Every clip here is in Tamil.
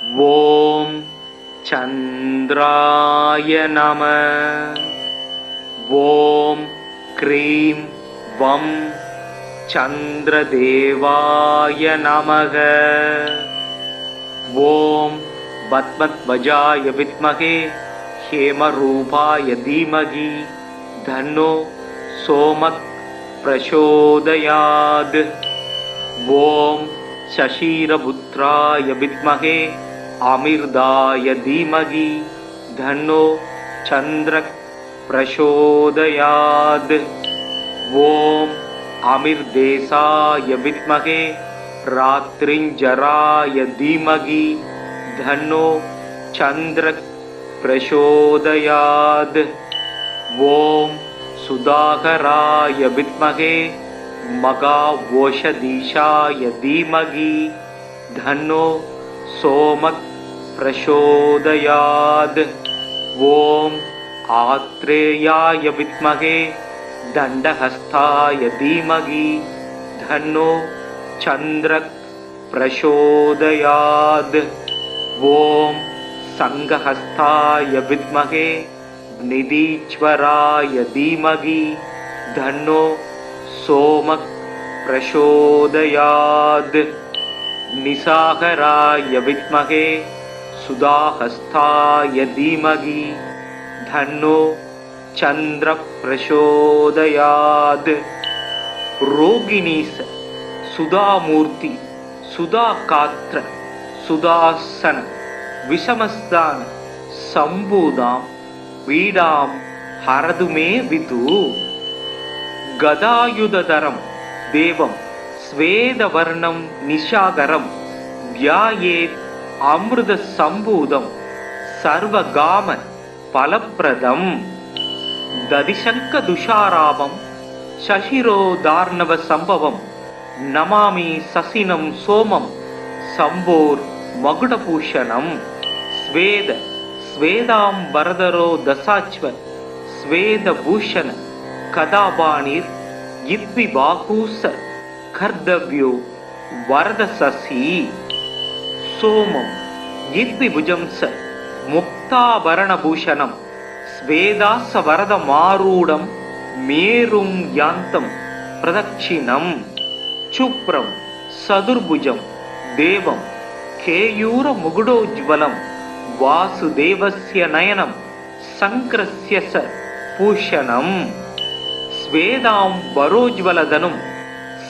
ஓம் சந்திராய நம. ஓம் க்ரீம் வம் சந்திரதேவாய நமக. ஓம் பத்மத்வஜாய வித்மகே ஹேமரூபாய தீமகி தன்னோ சோமக் பிரசோதயாத். ஓம் சசீரபுத்ராய வித்மகே அமிர்தாய தீமகி தன்னோ சந்திரக் பிரசோதயாத். ஓம் அமிர்தேசாய வித்மகே ராத்ரிஞ்சராய தீமகி தன்னோ சந்திரக் பிரசோதயாத். ஓம் சுதாகராய வித்மகே மகாவோஷதீஷாய தீமகி தன்னோ சோமக் பிரசோதயாத். ஓம் ஆத்ரேயாய வித்மகே தண்டஹஸ்தாய தீமகி தன்னோ சந்திரக் பிரசோதயாத். ஓம் சங்கஹஸ்தாய வித்மகே நிதீஸ்வராய தீமகி தன்னோ சோமக் பிரசோதயாத். நிசாகராய வித்மகே சுதாஹஸ்தாய தீமகி தன்னோ சந்திர பிரசோதயாத். ரோகிணீச சுதாமூர்த்தி சுதாகாத்ர சுதாசன விஷமஸ்தான சம்பூதாம் வீடாம் ஹரதுமே விது. கதாயுததரம் தேவம் ஸ்வேதவர்ணம் நிஷாகரம் த்யாயேத் அமிர்த சம்பூதம் சர்வகாம பலப்பிரதம். ததிசங்க துஷாராபம் சசிரோதார்ணவ சம்பவம் நமாமி சசினம் சோமம் சம்போர் மகுடபூஷணம். ஸ்வேத ஸ்வேதாம்பரதரோ தசாச்வ ஸ்வேதபூஷண கதாபாணிர் இத்விபாகூச கர்தவ்யோ வரதசசி. சோமம் இத்விபுஜம்ச முக்தாபரணபூஷணம் ஸ்வேதாச வரதமாரூடம் மேரும் யாந்தம் பிரதட்சிணம். சுப்ரம் சதுர்புஜம் தேவம் கேயூர முகுடோஜ்வலம் வாசுதேவஸ்ய நயனம் சங்கிரஸ்ய ச பூஷணம். ஸ்வேதாம் வரோஜ்வலதனும்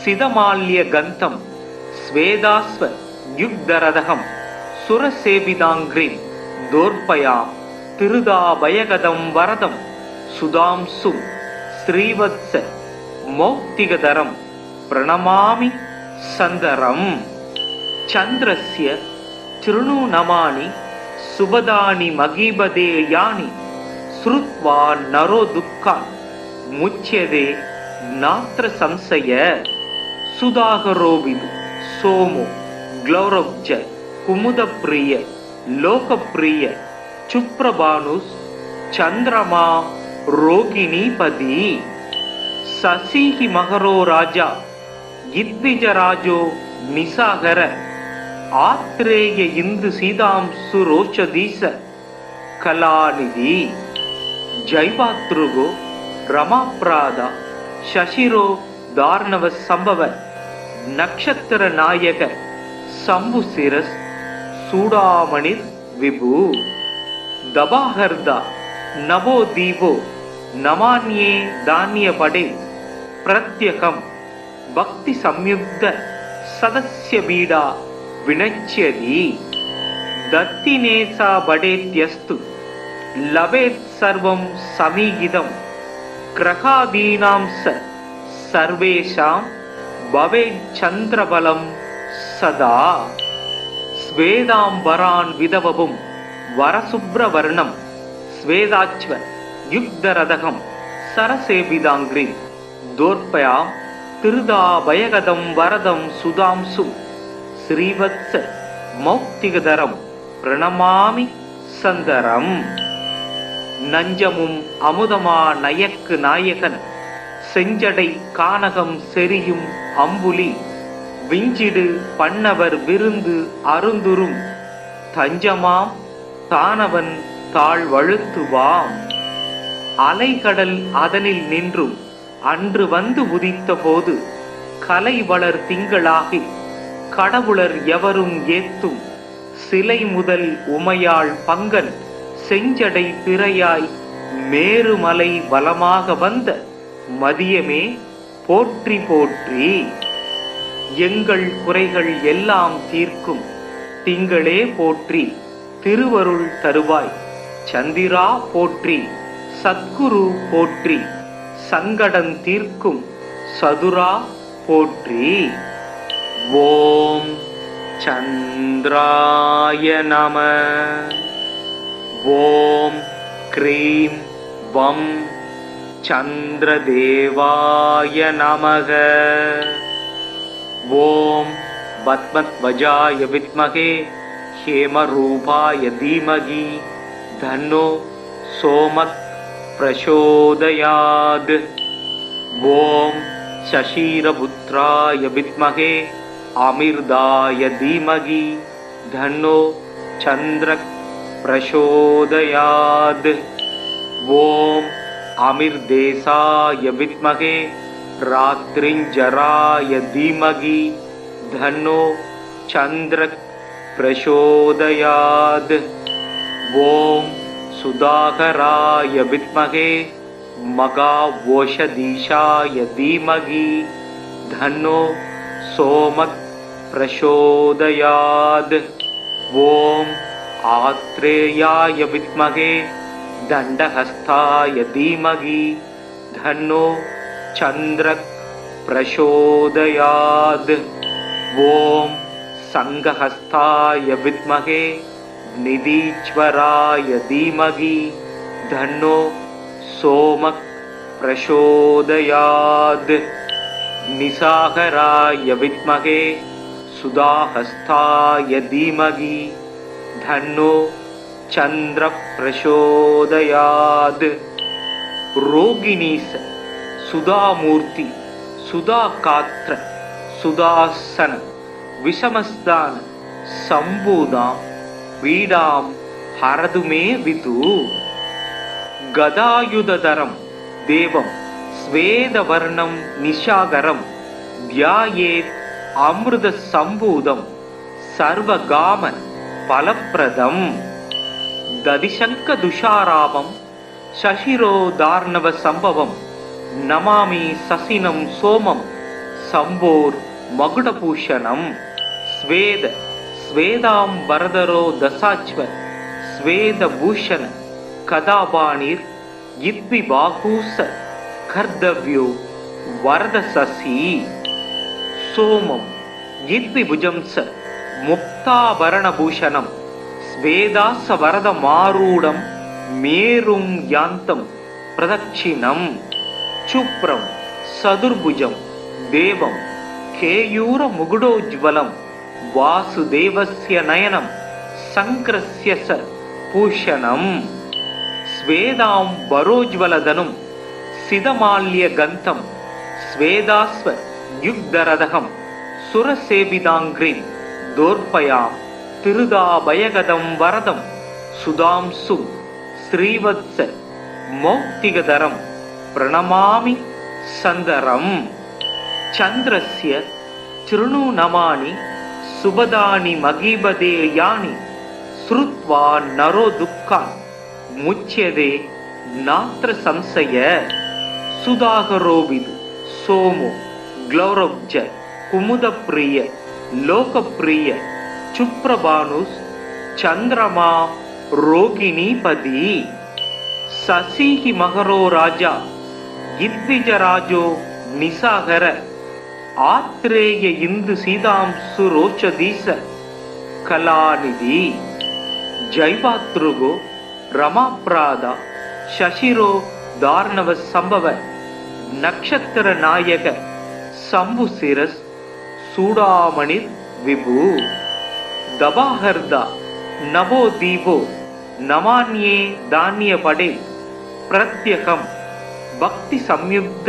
சிதமால்ய கந்தம் ஸ்வேதாஸ்வ யுக்தரதகம் சுரசேவிதாங்கிரீம் தோர்பயாம் திருதாபயகதம் வரதம் சுதாம்சும் ஸ்ரீவத்ஸ மௌக்திகதரம் பிரணமாமி சந்தரம். சந்திரஸ்ய த்ருணு நமானி சுபதானி மகீபதே யானி ஸ்ருத்வா நரோ துக்கான் முச்யதே நாத்ர சம்சய. சுதாகரோவிது சோமோ க்ளௌரவ்ஜ குமுதப்ரிய லோகப்ரிய சுப்ரபானுஸ் சந்திரமா ரோகிணீபதி. சசிஹி மகரோ ராஜா இத்விஜராஜோ நிசாகர ஆத்ரேய இந்து சீதாம்சு ரோஷதீச கலாநிதி. ஜைவாத்ருகோ ரமாப்ராதா சசிரோ தார்ணவ சம்பவ நக்ஷத்திர நாயக சம்புசிரஸ் சூடாமணிர் விபு. தபாஹர்தா நவோ தீபோ நமான்யே தானிய படே பிரத்யகம் பக்தி சம்யுக்த சதஸ்ய பீடா வினச்யதி. தத்தினேசா படேத்யஸ்து லபேத் சர்வம் சமீகிதம் கிரகாதீனாம் ச சர்வேஷாம் பவேத் சந்திரபலம் சதா. ஸ்வேதாம்பரான் விதவபும் வரசுப்ரவர்ணம் ஸ்வேதாச்வ யுக்தரதகம் சரசேபிதாங்கிரி தோர்பயாம் திருதாபயகதம் வரதம் சுதாம்சும் ஸ்ரீவத்ஸ மௌக்திகதரம் பிரணமாமி சந்தரம். நஞ்சமும் அமுதமா நயக்கு நாயகன் செஞ்சடை கானகம் செரியும் அம்புலி விஞ்சிடு பண்ணவர் விருந்து அருந்துரும் தஞ்சமாம் தானவன் தாழ்வழுத்துவாம். அலைகடல் அதனில் நின்றும் அன்று வந்து உதித்த போது கலை வளர் திங்களாகி கடவுளர் எவரும் ஏத்தும் சிலை முதல் உமையாள் பங்கன் செஞ்சடை பிறையாய் மேருமலை வலமாக வந்த மதியமே போற்றி போற்றி. எங்கள் குறைகள் எல்லாம் தீர்க்கும் திங்களே போற்றி, திருவருள் தருவாய் சந்திரா போற்றி, சத்குரு போற்றி, சங்கடம் தீர்க்கும் சதுரா போற்றி. ஓம் சந்திராய நம. ஓம் க்ரீம் வம் சந்திரதேவாய நமக. ஓம் பத்மத்வஜாய வித்மகே ஹேமரூபாய தீமகி தன்னோ சோமக் பிரசோதயாத். ஓம் சசீரபுத்ராய வித்மகே அமிர்தாய தீமகி தன்னோ சந்திரக் பிரசோதயாத். ஓம் அமிர்தேசாய வித்மகே ராத்ரிஞ்சராய தீமகி தன்னோ சந்திரக் பிரசோதயாத். ஓம் சுதாகராய வித்மகே மகாவோஷதீஷாய தீமகி தன்னோ சோமக் பிரசோதயாத். ஓம் ஆத்ரேயாய வித்மகே தண்டஹஸ்தாய தீமகி தன்னோ சந்திரக் பிரசோதயாத். ஓம் சங்கஹஸ்தாய வித்மகே நிதீச்வராய தீமகி தன்னோ சோமக் பிரசோதயாத். நிசாகராய வித்மகே சுதாஹஸ்தாய தீமகி தன்னோ சந்திர பிரசோதயாத். ரோகிணீச சுதாமூர்த்தி சுதாகாத்ர சுதாசன விஷமஸ்தான சம்பூதாம் பீடாம் ஹரதுமே விது. கதாயுததரம் தேவம் ஸ்வேதவர்ணம் நிஷாகரம் தியாயேத் அமிர்த சம்பூதம் சர்வகாம பலப்பிரதம். ததிசங்க துஷாராபம் சசிரோதார்ணவ சம்பவம் நமாமி சசினம் சோமம் சம்போர் மகுடபூஷணம். ஸ்வேத ஸ்வேதாம் வரதரோ தசாச்வ ஸ்வேதபூஷண கதாபாணிர் இத்வி பாகூச கர்தவ்யோ வரத சசி. சோமம் இத்வி புஜம்ச முக்தாபரணபூஷணம் ஸ்வேதாச வரத மாரூடம் மேரும் யாந்தம் பிரதட்சிணம். சுப்ரம் சதுர்புஜம் தேவம் கேயூர முகுடோஜ்வலம் வாசுதேவஸ்ய நயனம் சங்கிரஸ்ய ச பூஷணம். ஸ்வேதாம் வரோஜ்வலதனும் சிதமால்ய கந்தம் ஸ்வேதாஸ்வ யுக்தரதகம் சுரசேபிதாங்கிரிம் தோர்பயாம் திருதாபயகதம் வரதம் சுதாம்சு ஸ்ரீவத்ஸ மௌக்திகதரம் பிரணமாமி சந்தரம். சந்திரஸ்ய சிருணு நமானி சுபதானி மகீபதே யானி ஸ்ருத்வா நரோ துக்கான் முச்யதே நாத்ர சம்சய. சுதாகரோவிது சோமோ க்ளௌரப்ஜ குமுதப்பிரிய லோகப்பிரிய சுப்ரபானுஸ் சந்திரமா ரோகிணீபதி. சசிஹி மகரோ ராஜா இத்விஜராஜோ நிசாகர ஆத்ரேய இந்து சீதாம்சு ரோச்சதீச கலாநிதி. ஜைவாத்ருகோ ரமாப்ராதா சசிரோ தார்ணவ சம்பவ நக்ஷத்திர நாயக சம்புசிரஸ் சூடாமணிர் விபு. தபாஹர்தா நவோ தீபோ நமான்யே தானிய படே பிரத்யகம் பக்தி சம்யுக்த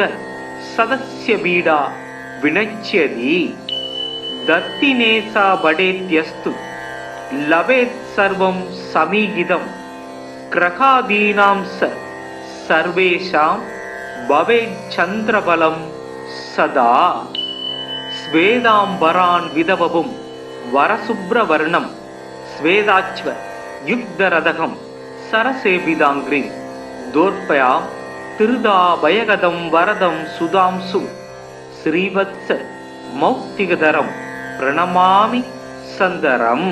சதஸ்ய பீடா வினச்யதி. தத்தினேசா படேத்யஸ்து லவேத் சர்வம் சமீகிதம் கிரகாதீனாம் சர்வேஷாம் பவேத் சந்திரபலம் சதா ஸ்வேதாம்பரான் விதவபும் வரசுப்ரவர்ணம் ஸ்வேதாச்வ யுக்தரதகம் சரசேபிதாங்கிரி தோர்பயாம் திருதாபயகதம் வரதம் சுதாம்சு ஸ்ரீவத்ஸ மௌக்திகதரம் பிரணமாமி சந்தரம்.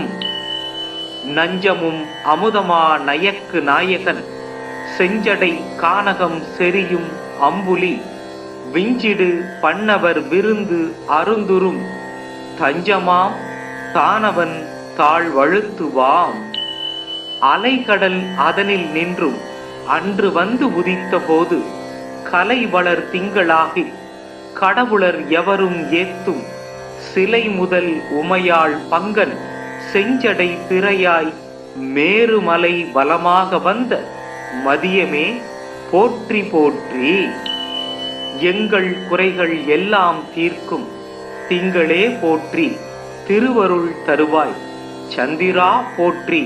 நஞ்சமும் அமுதமா நயக்கு நாயகன் செஞ்சடை கானகம் செரியும் அம்புலி விஞ்சிடு பண்ணவர் விருந்து அருந்துரும் தஞ்சமாம் தானவன் தாழ்வழுத்துவாம். அலைகடல் அதனில் நின்றும் அன்று வந்து உதித்த போது கலை வளர் திங்களாகி கடவுளர் எவரும் ஏத்தும் சிலை முதல் உமையாள் பங்கன் செஞ்சடை திரையாய் மேருமலை பலமாக வந்த மதியமே போற்றி போற்றி. எங்கள் குறைகள் எல்லாம் தீர்க்கும் திங்களே போற்றி திருவருள் தருவாய் சந்திரா போற்றி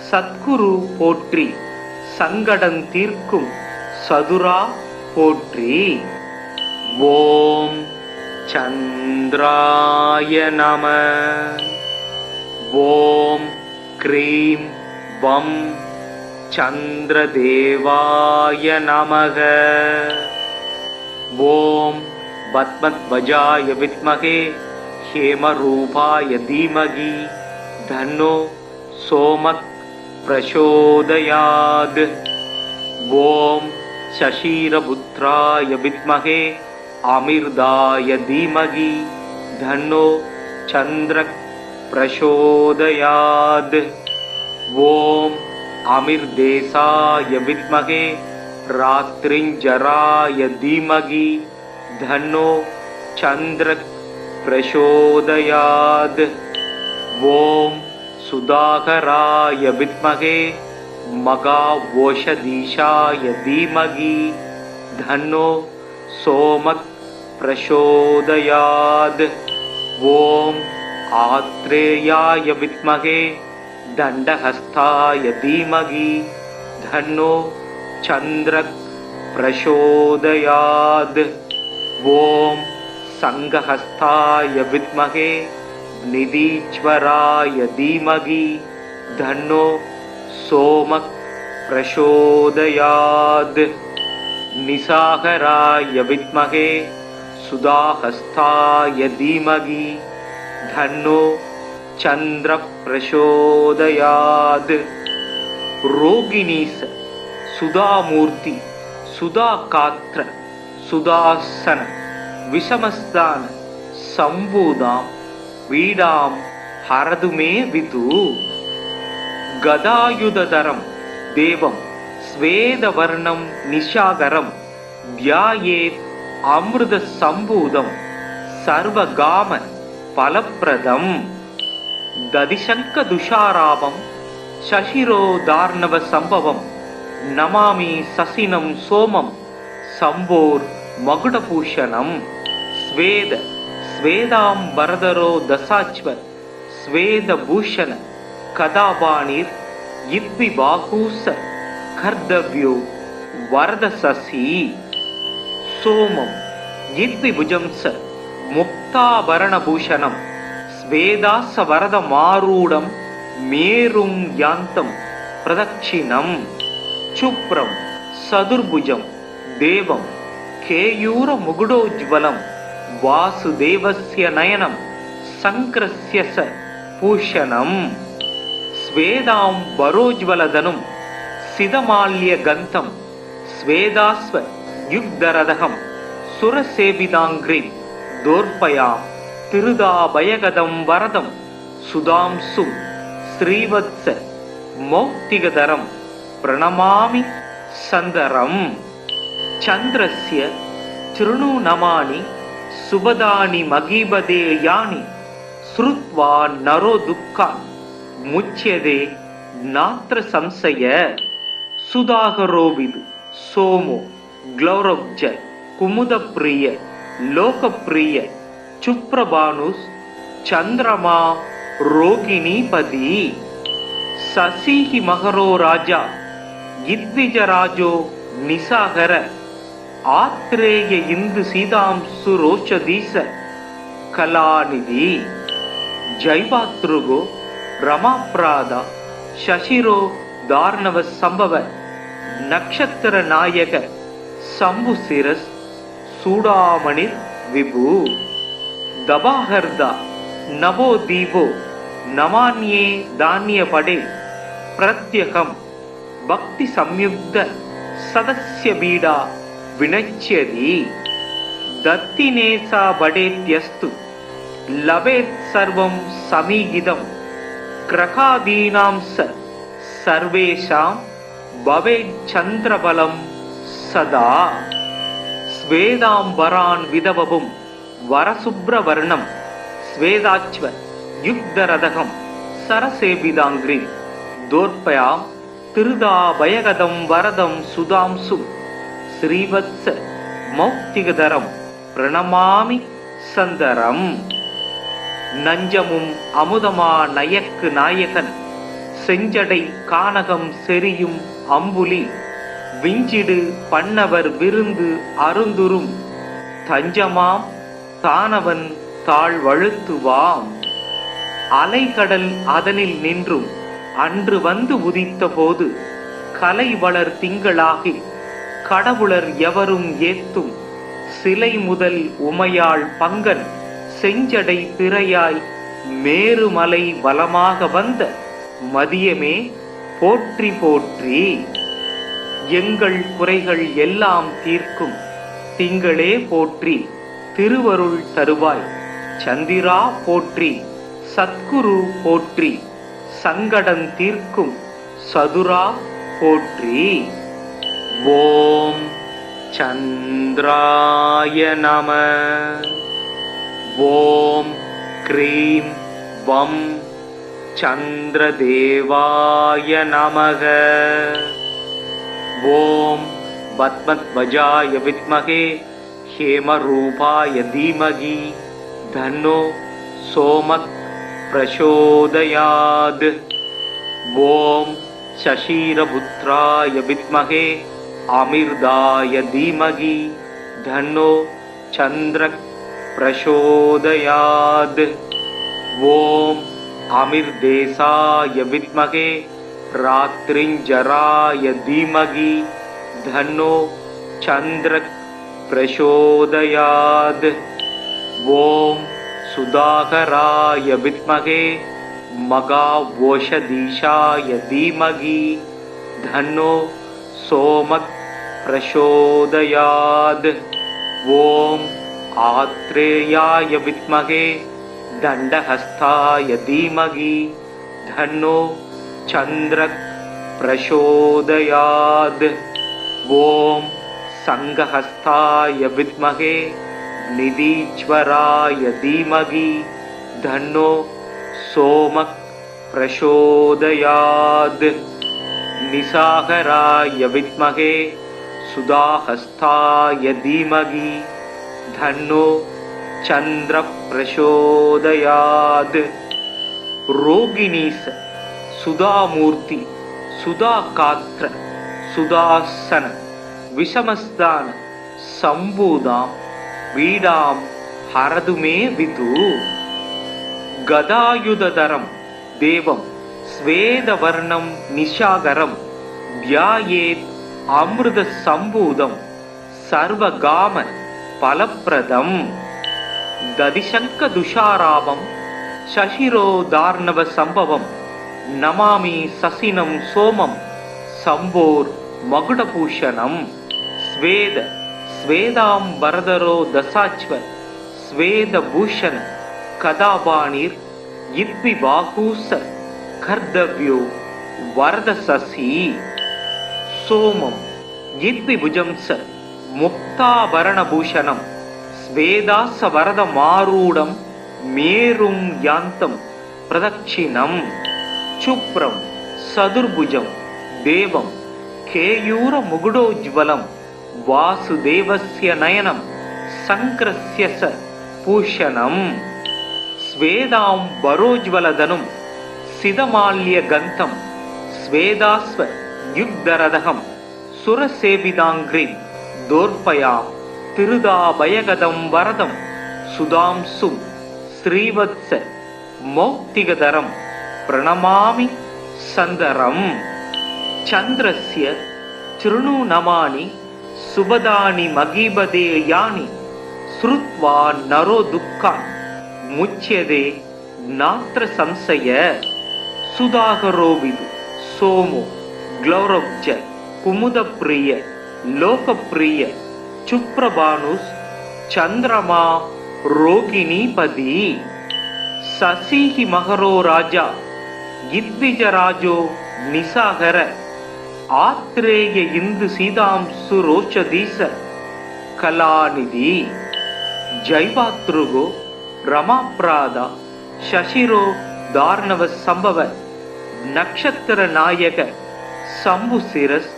சத்குரு போற்றி சங்கடம் தீர்க்கும் சதுரா போற்றி. ஓம் சந்திராய நம. ஓம் க்ரீம் வம் சந்திரதேவாய நமக. ஓம் பத்மத்வஜாய வித்மகே ஹேமரூபாய தீமகி தன்னோ சோமக் பிரசோதயாத். ஓம் சசீரபுத்ராய வித்மகே அமிர்தாய தீமகி தன்னோ சந்திரக் பிரசோதயாத். ஓம் அமிர்தேசாய வித்மகே ராத்ரிஞ்சராய தீமகி தன்னோ சந்திரக் பிரசோதயாத். ஓம் சுதாகராய வித்மகே மகாவோஷதீஷாய தீமகி தன்னோ சோமக் பிரசோதயாத். ஓம் ஆத்ரேயாய வித்மகே தண்டஹஸ்தாய தீமகி தன்னோ சந்திரக் பிரசோதயாத். ஓம் சங்கஹஸ்தாய வித்மகே நிதீஸ்வராய தீமகி தன்னோ சோமக் பிரசோதயாத். நிசாகராய வித்மகே சுதாஹஸ்தாய தீமகி தன்னோ சந்திர பிரசோதயாத். ரோகிணீச சுதாமூர்த்தி சுதாகாத்ர சுதாசன விஷமஸ்தான சம்பூதாம் வீடாம் ஹரதுமே விது. கதாயுததரம் தேவம் ஸ்வேதவர்ணம் நிஷாகரம் தியாயேத் அமிர்த சம்பூதம் சர்வகாம பலப்பிரதம். ததிசங்க துஷாராபம் சசிரோதார்ணவ சம்பவம் நமாமி சசினம் சோமம் சம்போர் மகுடபூஷணம். ஸ்வேத ஸ்வேதாம்பரதரோ தசாச்வ ஸ்வேதபூஷண கதாபாணிர் இத்விபாகூச கர்தவ்யோ வரதசசி. சோமம் இத்விபுஜம் ச முக்தாபரணபூஷணம் ஸ்வேதாச வரத மாரூடம் மேரும் யாந்தம் பிரதட்சிணம். சுப்ரம் சதுர்புஜம் தேவம் கேயூர முகுடோஜ்வலம் வாசுதேவஸ்ய நயனம் சங்கிரஸ்ய ச பூஷணம். ஸ்வேதாம் வரோஜ்வலதனும் சிதமால்ய கந்தம் ஸ்வேதாஸ்வ யுக்தரதகம் சுரசேவிதாங்கிரி தோர்பயாம் திருதாபயகதம் வரதம் சுதாம்சு ஸ்ரீவத்ஸ மௌக்திகதரம் பிரணமாமி சந்தரம். சந்திரஸ்ய த்ருணு நமானி சுபதானி மகீபதே யானி ஸ்ருத்வா நரோ துக்கான் முச்யதே நாத்ர சம்சய. சுதாகரோவிது சோமோ க்ளௌரவ்ஜ குமுதப்பிரிய லோகப்பிரிய சுப்ரபானுஸ் சந்திரமா ரோகிணிபதி. சசீஹி மகரோ ராஜா இத்விஜராஜோ நிசாகர ஆத்ரேய இந்து சீதாம்சு ரோஷதீச கலாநிதி ஜைவாத்ருகோ ரமாப்ராதா சசிரோ தார்ணவ சம்பவ நக்ஷத்திர நாயக சம்பு சிரஸ் சூடாமணிர் விபு தபாஹர்தா நவோ தீபோ நமான்யே தானிய படே பிரத்யகம் பக்தி சம்யுக்த சதஸ்ய பீடா வினச்யதி தத்தினேசா படேத்யஸ்து லவேத் சர்வம் சமீகிதம் கிரகாதீனாம் சர்வேஷாம் பவேத் சந்திரபலம் சதா ஸ்வேதாம்பரான் விதவபும் வரசுப்ரவர்ணம் ஸ்வேதாச்வ யுக்தரதகம் சரசேபிதாங்கிரி தோர்பயாம் திருதாபயகதம் வரதம் சுதாம்சும் ஸ்ரீவத்ஸ மௌக்திகதரம் பிரணமாமி சந்தரம். நஞ்சமும் அமுதமா நயக்கு நாயகன் செஞ்சடை கானகம் செரியும் அம்புலி விஞ்சிடு பண்ணவர் விருந்து அருந்துரும் தஞ்சமாம் தானவன் தாழ் வழுத்துவாம். அலைகடல் அதனில் நின்றும் அன்று வந்து உதித்த போது கலை வளர் திங்களாகி கடவுளர் எவரும் ஏத்தும் சிலை முதல் உமையாள் பங்கன் செஞ்சடை திரையாய் மேருமலை வலமாக வந்த மதியமே போற்றி போற்றி. எங்கள் குறைகள் எல்லாம் தீர்க்கும் திங்களே போற்றி திருவருள் தருவாய் சந்திரா போற்றி சத்குரு போற்றி சங்கடன் தீர்க்கும் சதுரா போற்றி. ஓம் சந்திராய நம. ஓம் க்ரீம் வம் சந்திரதேவாய நமக. ஓம் பத்மத்வஜாய வித்மகே ஹேமரூபாய தீமகி தன்னோ சோமக் பிரசோதயாத். ஓம் சசீரபுத்ராய வித்மகே அமிர்தாய தீமகி தன்னோ சந்திரக் பிரசோதயாத். ஓம் அமிர்தேசாய வித்மகே ராத்ரிஞ்சராய தீமகி தன்னோ சந்திரக் பிரசோதயாத். ஓம் சுதாகராய வித்மகே மகாவோஷதீஷாய தீமகி தன்னோ சோமக் பிரசோதயாத். ஓம் ஆத்ரேயாய வித்மகே தண்டஹஸ்தாய தீமகி தன்னோ சந்திரக் பிரசோதயாத். ஓம் சங்கஹஸ்தாய வித்மகே நிதீச்வராய தீமகி தன்னோ சோமக் பிரசோதயாத். நிசாகராய வித்மகே சுதாஹஸ்தாய தீமகி தன்னோ சந்திர பிரசோதயாத். ரோகிணீச சுதாமூர்த்தி சுதாகாத்ர சுதாசன விஷமஸ்தான சம்பூதாம் வீடாம் ஹரதுமே விது. கதாயுததரம் தேவம் ஸ்வேதவர்ணம் நிஷாகரம் தியாயேத் அமிர்த சம்பூதம் சர்வகாம பலப்பிரதம். ததிசங்க துஷாராபம் சசிரோதார்ணவ சம்பவம் நமாமி சசினம் சோமம் சம்போர் மகுடபூஷணம். ஸ்வேத ஸ்வேதாம்பரதரோ தசாச்வ ஸ்வேதபூஷண கதாபாணிர் இத்விபாகூச கர்தவ்யோ வரதசசி. சோமம் இத்விபுஜம் ச முக்தாபரணபூஷணம் ஸ்வேதாச வரத மாரூடம் மேரும் யாந்தம் பிரதட்சிணம். சுப்ரம் சதுர்புஜம் தேவம் கேயூர முகுடோஜ்வலம் வாசுதேவஸ்ய நயனம் சங்கிரஸ்ய ச பூஷணம். ஸ்வேதாம் வரோஜ்வலதனும் சிதமால்ய கந்தம் ஸ்வேதாஸ்வ யுக்தரதகம் சுரசேவிதாங்கிரிம் தோர்பயாம் திருதாபயகதம் வரதம் சுதாம்சும் ஸ்ரீவத்ஸ மௌக்திகதரம் பிரணமாமி சந்தரம். சந்திரஸ்ய த்ருணு நமானி சுபதானி மகீபதே யானி ஸ்ருத்வா நரோ துக்கான் முச்யதே நாத்ர சம்சய. சுதாகரோவிது சோமோ க்ளௌரப்ஜ குமுதப்ரிய லோகப்ரிய சுப்ரபானுஸ் சந்திரமா ரோகிணீபதி. சசிஹி மகரோ ராஜா இத்விஜராஜோ நிசாகர ஆத்ரேய இந்து சீதாம்சு ரோச்சதீச கலாநிதி. ஜைவாத்ருகோ ரமாப்ராதா சசிரோ தார்ணவ சம்பவ நக்ஷத்திர நாயக சம்புசிரஸ்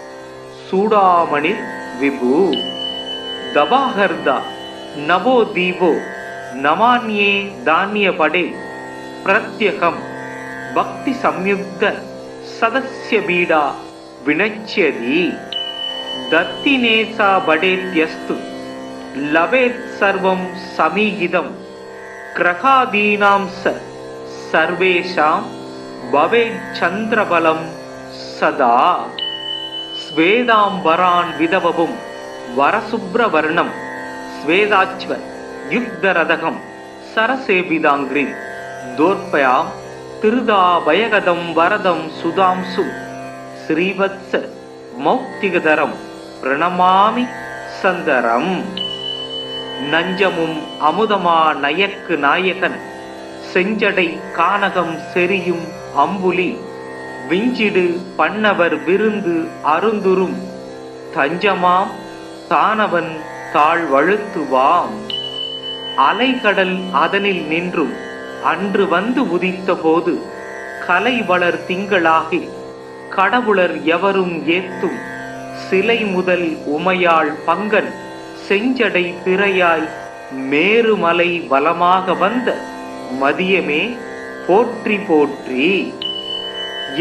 சூடாமணிர் விபு. தபாஹர்தா நவோ தீவோ நமான்யே தானிய படே பிரத்யகம் பக்தி சம்யுக்த சதஸ்ய பீடா வினச்யதி. தத்தினேசா படேத்யஸ்து லவேத் சர்வம் சமீகிதம் கிரகாதீனாம் சர்வேஷாம் பவேத் சந்திரபலம் சதா. ஸ்வேதாம்பரான் விதவபும் வரசுப்ரவர்ணம் ஸ்வேதாச்வ யுக்தரதகம் சரசேவிதாங்கிரி தோர்பயாம் திருதாபயகதம் வரதம் சுதாம்சு ஸ்ரீவத்ஸ மௌக்திகதரம் பிரணமாமி சந்தரம். நஞ்சமும் அமுதமா நயக்கு நாயகன் செஞ்சடை கானகம் செரியும் அம்புலி விஞ்சிடு பண்ணவர் விருந்து அருந்துரும் தஞ்சமாம் தானவன் தாழ்வழுத்துவாம். அலைகடல் அதனில் நின்றும் அன்று வந்து உதித்த போது கலை வளர் திங்களாகி கடவுளர் எவரும் ஏத்தும் சிலை முதல் உமையாள் பங்கன் செஞ்சடை பிறையாய் மேருமலை வலமாக வந்த மதியமே போற்றி போற்றி.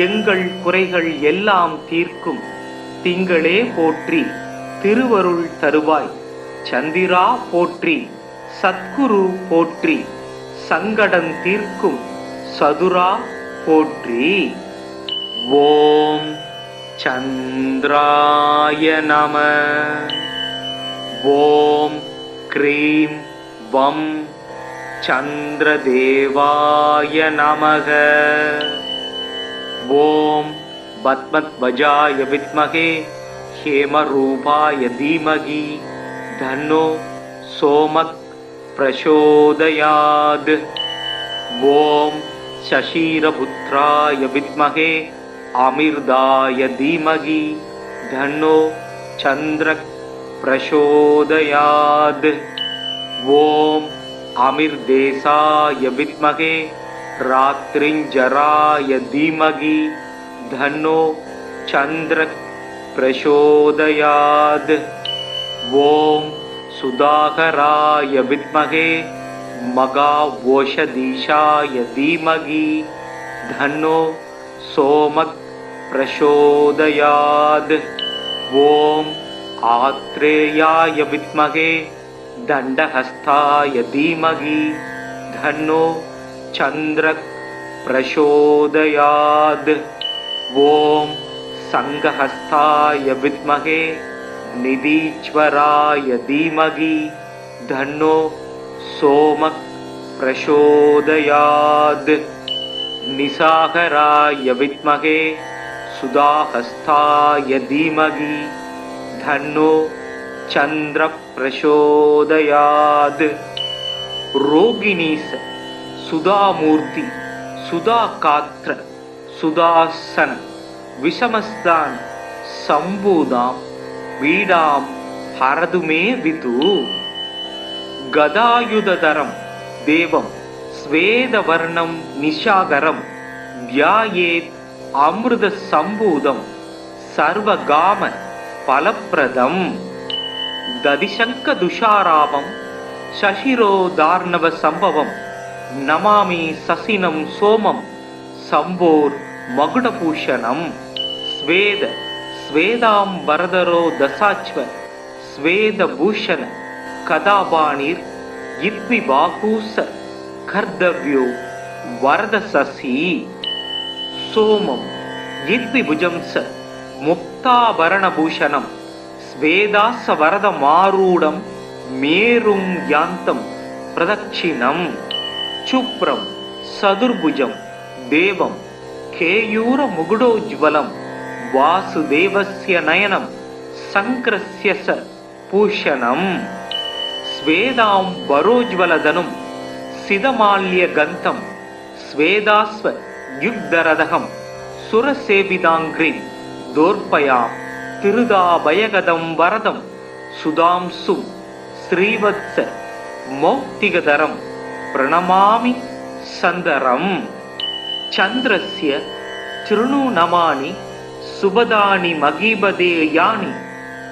எங்கள் குறைகள் எல்லாம் தீர்க்கும் திங்களே போற்றி திருவருள் தருவாய் சந்திரா போற்றி சத்குரு போற்றி சங்கடம் தீர்க்கும் சதுரா போற்றி. ஓம் சந்திராய நம. ஓம் க்ரீம் வம் சந்திரதேவாய நமக. ஓம் பத்மத்வஜாய வித்மகே ஹேமரூபாய தீமகி தன்னோ சோமக் பிரசோதயாத். ஓம் சசீரபுத்ராய வித்மகே அமிர்தாய தீமகி தன்னோ சந்திரக் பிரசோதயாத். ஓம் அமிர்தேசாய வித்மகே ராத்ரிஞ்சராய தீமகி தன்னோ சந்திரக் பிரசோதயாத். ஓம் சுதாகராய வித்மகே மகாவோஷதீஷாய தீமகி தன்னோ சோமக் பிரசோதயாத். ஓம் ஆத்ரேயாய வித்மகே தண்டஹஸ்தாய தீமகி தன்னோ சந்திரக் பிரசோதயாத். ஓம் சங்கஹஸ்தாய வித்மகே நிதீச்வராய தீமகி தன்னோ சோமக் பிரசோதயாத். நிசாகராய வித்மகே சுதாஹஸ்தாய தீமகி தன்னோ சந்திர பிரசோதயாத். ரோகிணீச சுதாமூர்த்தி சுதாகாத்ர சுதாசன விஷமஸ்தான சம்பூதாம் வீடாம் ஹரதுமே விது. கதாயுததரம் தேவம் ஸ்வேதவர்ணம் நிஷாகரம் தியாயேத் அமிர்த சம்பூதம் சர்வகாம பலப்பிரதம். ததிசங்க துஷாராபம் சசிரோதார்ணவ சம்பவம் நமாமி சசினம் சோமம் சம்போர் மகுடபூஷணம். ஸ்வேத ஸ்வேதாம்பரதரோ தசாச்வ ஸ்வேதபூஷண கதாபாணிர் இத்விபாகூச கர்தவ்யோ வரதசசி சோமம் இத்விபுஜம்ச முக்தாபரணபூஷணம் ஸ்வேதாச வரதமாரூடம் மேரும் யாந்தம் பிரதட்சிணம் சுப்ரம் சதுர்புஜம் தேவம் கேயூர முகுடோஜ்வலம் வாசுதேவஸ்ய நயனம் சங்கிரஸ்ய ச பூஷணம் ஸ்வேதாம் வரோஜ்வலதனும் சிதமால்ய கந்தம் ஸ்வேதாஸ்வ யுக்தரதகம் சுரசேவிதாங்கிரி தோர்பயாம் திருதாபயகதம் வரதம் சுதாம்சும் ஸ்ரீவத்ஸ மௌக்திகதரம் பிரணமாமி சந்தரம் சந்திரஸ்ய திருணு நமானி சுபதானி மகீபதே யானி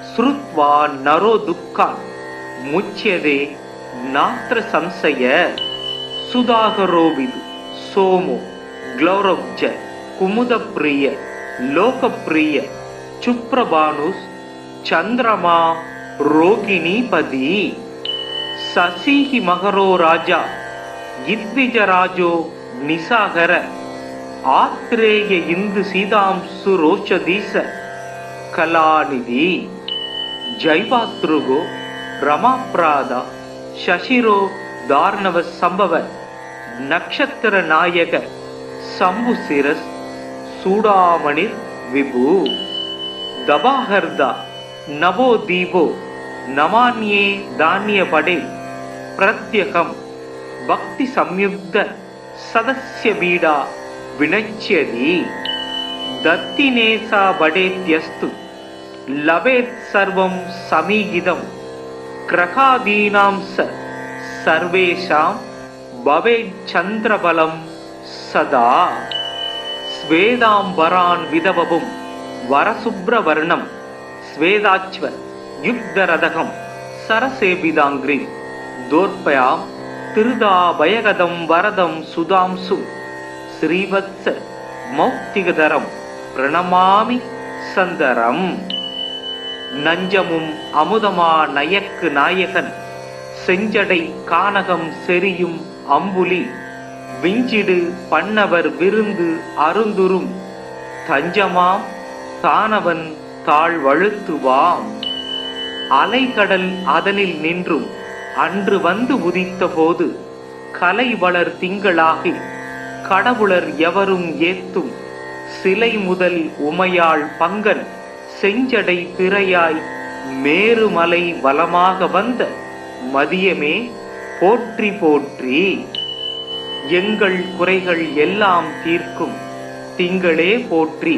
ஸ்ருத்வா நரோ துக்கான் முச்யதே நாத்ர சம்சய சுதாகரோவிது சோமோ க்ளௌரவ்ஜ குமுதப்பிரிய லோகப்பிரிய சுப்ரபானுஸ் சந்திரமா ரோகிணீபதி சசிஹி மகரோ ராஜா இத்விஜராஜோ நிசாகர ஆத்ரேய இந்து சீதாம்சு ரோஷதீச கலாநிதி ஜைவாத்ருகோ ரமாப்ராதா சசிரோ தார்ணவ சம்பவ நக்ஷத்திர நாயக சம்புசிரஸ் சூடாமணிர் விபு தபாஹர்தா நவோ தீபோ நமான்யே தானிய படே பிரத்யகம் பக்தி சம்யுக்த சதஸ்ய பீடா வினச்யதி தத்தினேசா படேத்யஸ்து லபேத் சர்வம் சமீகிதம் கிரகாதீனாம் சர்வேஷாம் பவேத் சந்திரபலம் சதா ஸ்வேதாம்பரான் விதவபும் வரசுப்ரவர்ணம் ஸ்வேதாச்வ யுக்தரதகம் சரசேபிதாங்கிரி தோர்பயாம் திருதாபயகதம் வரதம் சுதாம்சு ஸ்ரீவத்ஸ மௌக்திகதரம் பிரணமாமி சந்தரம் நஞ்சமும் அமுதமா நயக்கு நாயகன் செஞ்சடை கானகம் செரியும் அம்புலி விஞ்சிடு பண்ணவர் விருந்து அருந்துரும் தஞ்சமாம் தானவன் தாழ்வழுத்துவாம் அலைகடல் அதனில் நின்றும் அன்று வந்து உதித்த போது கலை வளர் திங்களாகி கடவுளர் எவரும் ஏத்தும் சிலை முதல் உமையாள் பங்கன் செஞ்சடை திரையாய் மேருமலை வலமாக வந்த மதியமே போற்றி போற்றி எங்கள் குறைகள் எல்லாம் தீர்க்கும் திங்களே போற்றி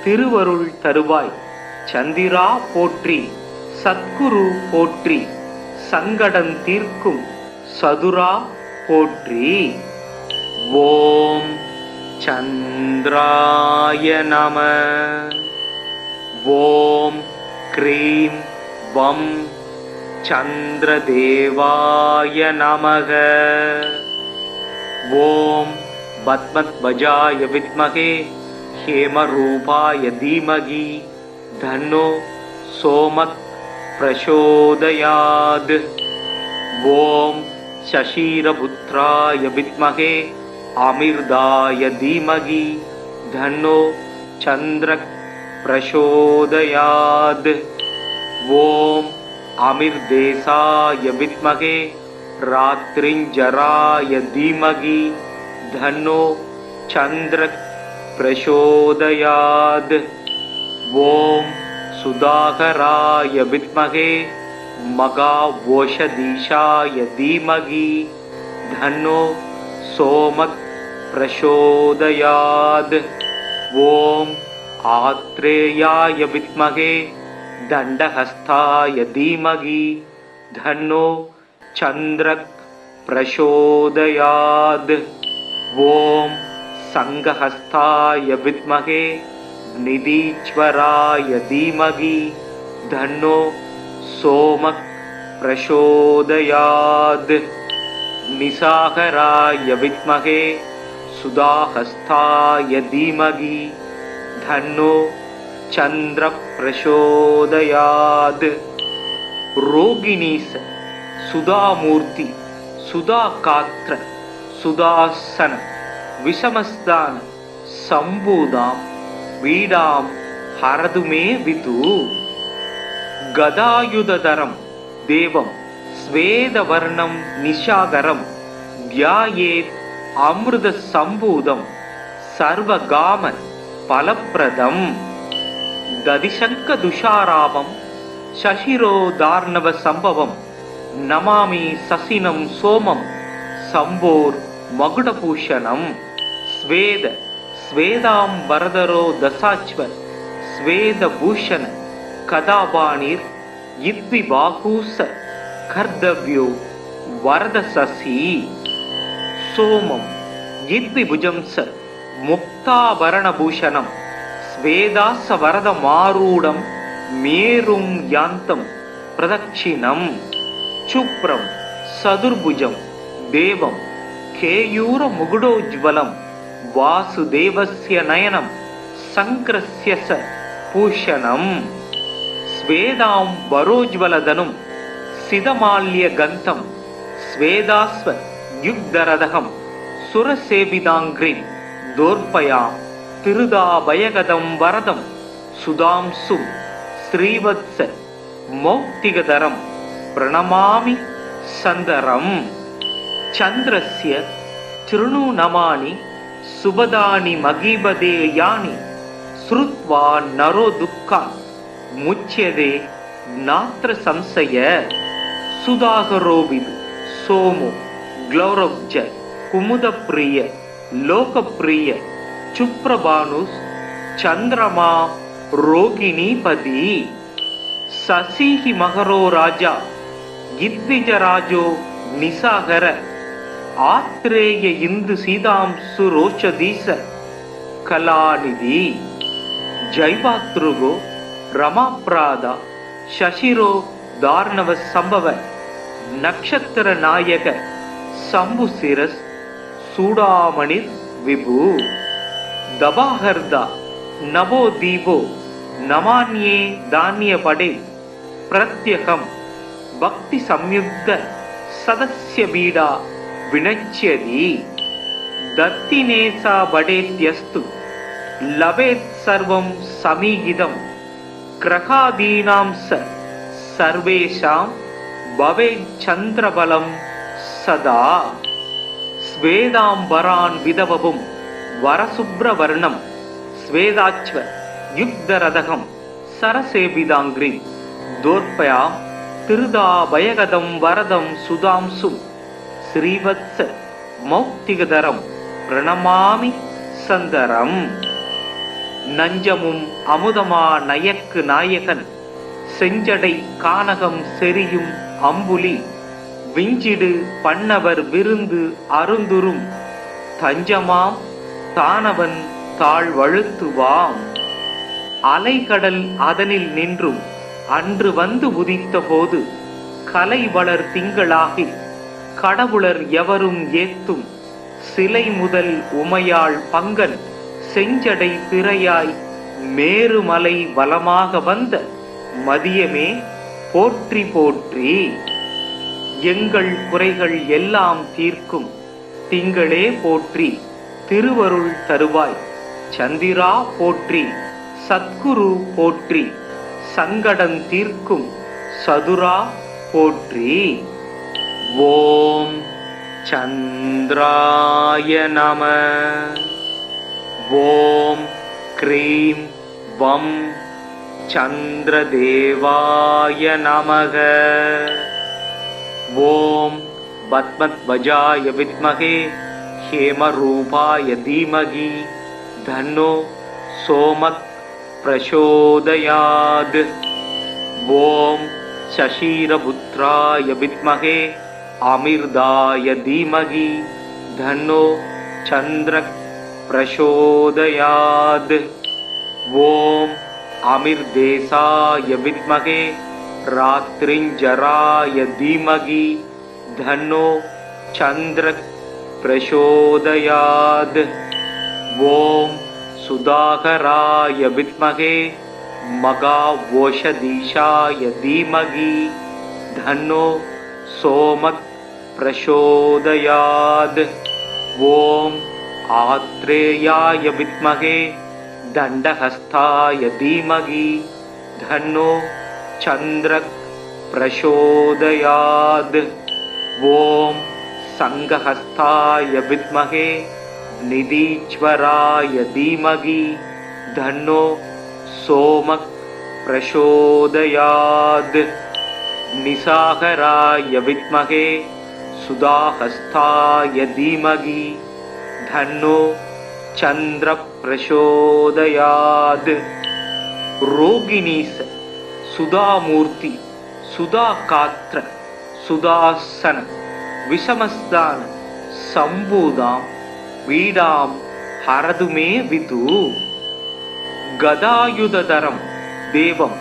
திருவருள் தருவாய் சந்திரா போற்றி சத்குரு போற்றி சங்கடம் தீர்க்கும் சதுரா போற்றி ஓம் சந்திராய நம ஓம் க்ரீம் வம் சந்திரதேவாய நமக ஓம் பத்மத்வஜாய வித்மகே ஹேமரூபாய தீமகி தன்னோ சோமத் பிரசோதயாத் ஓம் சசீரபுத்ராய வித்மகே அமிர்தாய தீமகி தன்னோ சந்திரக் பிரசோதயாத் ஓம் அமிர்தேசாய வித்மகே ராத்ரிஞ்சராய தீமகி தன்னோ சந்திரக் பிரசோதயாத் ஓம் சுதாகராய வித்மகே மகாவோஷதீஷாய தீமகி தன்னோ சோமக் பிரசோதயாத் ஓம் ஆத்ரேயாய வித்மகே தண்டஹஸ்தாய தீமகி தன்னோ சந்திரக் பிரசோதயாத் ஓம் சங்கஹஸ்தாய வித்மகே நிதீச்வராய தீமகி தன்னோ சோமக் பிரசோதயாத் நிசாகராய வித்மகே சுதாஹஸ்தாய தீமகி தன்னோ चंद्र प्रचोदयात्। रोगिणीस सुधामूर्ति सुधाकात्र सुदासन विषमस्तान संबूदां वीडां हरदु मे विदु। गदायुधधरं देवं स्वेदवर्णं निशाकरं ध्यायेत् अमृतसम्भूतं सर्वगाम फलप्रदं। दधिशङ्खदुषारावं शशिरोदार्णवसम्भवं नमामि ससिनं सोमं शम्भोर्मकुटभूषणं। स्वेद स्वेदाम्बरधरो दशाश्व स्वेदभूषण कदापाणिर् इद्विबाहूस कर्तव्यो वरदशशि। सोमं इद्विभुजं स मुक्ताभरणभूषणं स्वेदासवरदमारूढं मेरुं यान्तं प्रदक्षिणं। शुभ्रं चतुर्भुजं देवं केयूरमुकुटोज्ज्वलं वासुदेवस्य नयनं शङ्करस्य स भूषणं। स्वेदाम्बरोज्ज्वलधनुं सितमाल्यगन्धं स्वेदास्व युग्धरथं सुरसेविताङ्घ्रिं दोर्पयां तिरुदाभयगदं वरदं सुधांशुं श्रीवत्स मौक्तिकधरं प्रणमामि सन्दरम्। चन्द्रस्य तृणुनमानि सुभदानि महीपदे यानि श्रुत्वा नरो दुःखात् मुच्यते नात्र संशय। सुधाकरोविदु सोमो ग्लौरब्ज कुमुदप्रिय लोकप्रिय चुप्रभानुस् चन्द्रमा रोगिणीपति। शशिहि मकरो राजा इद्विजराजो निशाकर आत्रेय इंदु सीतांशु रोचदीश कलानिधि। जैवातृगो रमाप्रादा शशिरो दार्णव संभव नक्षत्र नायक शंभुशिरस् सूडामणिर् विभु। दबाहर्दा नवो दीपो नमान्ये धान्यपडे प्रत्यहं भक्ति संयुक्त सदस्य बीडा विनच्यति। दत्तिनेसा बडेत्यस्तु लभेत् सर्वं समीहितं ग्रहादीनां स सर्वेषां भवेत् चन्द्रबलं सदा। स्वेदाम्बरान् विदवपुं वरशुभ्रवर्णं स्वेदाच्व युग्धरथं सरसेविताङ्घ्रिं दोर्पयां तिरुदाभयगदं वरदं सुधांशुं श्रीवत्स मौक्तिकधरं प्रणमामि सन्दरम्। நஞ்சமும் அமுதமா நயக்கு நாயகன் செஞ்சடை கானகம் செரியும் அம்புலி விஞ்சிடு பண்ணவர் விருந்து அருந்துரும் தஞ்சமாம் தானவன் தாழ்வழுத்துவாம். அலைகடல் அதனில் நின்றும் அன்று வந்து உதித்த போது கலை வளர் திங்களாகி கடவுளர் எவரும் ஏத்தும் சிலை முதல் உமையாள் பங்கன் செஞ்சடை திரையாய் மேருமலை வலமாக வந்த மதியமே போற்றி போற்றி. எங்கள் குறைகள் எல்லாம் தீர்க்கும் திங்களே போற்றி திருவருள் தருவாய். சந்திரா போற்றி சத்குரு போற்றி சங்கடம் தீர்க்கும் சதுரா போற்றி. ஓம் சந்திராய நம. ஓம் க்ரீம் வம் சந்திரதேவாய நமக. ஓம் பத்மத்வஜாய வித்மகே ஹேமரூபாய தீமகி தன்னோ சோமக் பிரசோதயாத். ஓம் சசீரபுத்ராய வித்மகே அமிர்தாய தீமகி தன்னோ சந்திரக் பிரசோதயாத். ஓம் அமிர்தேசாய வித்மகே ராத்ரிஞ்சராய தீமகி தன்னோ சந்திரக் பிரசோதயாத். ஓம் சுதாகராய வித்மகே மகாவோஷதீஷாய தீமகி தன்னோ சோமக் பிரசோதயாத். ஓம் ஆத்ரேயாய வித்மகே தண்டஹஸ்தாய தீமகி தன்னோ சந்திரக் பிரசோதயாத். ஓம் சங்கஹஸ்தாய வித்மகே நிதீஸ்வராய தீமகி தன்னோ சோமக் பிரசோதயாத். நிசாகராய வித்மகே சுதாஹஸ்தாய தீமகி தன்னோ சந்திர பிரசோதயாத். ரோகிணீச சுதாமூர்த்தி சுதாகாத்ர சுதாசன விஷமஸ்தான சம்பூதாம் வீடாம் ஹரதுமே விது. கதாயுததரம் தேவம்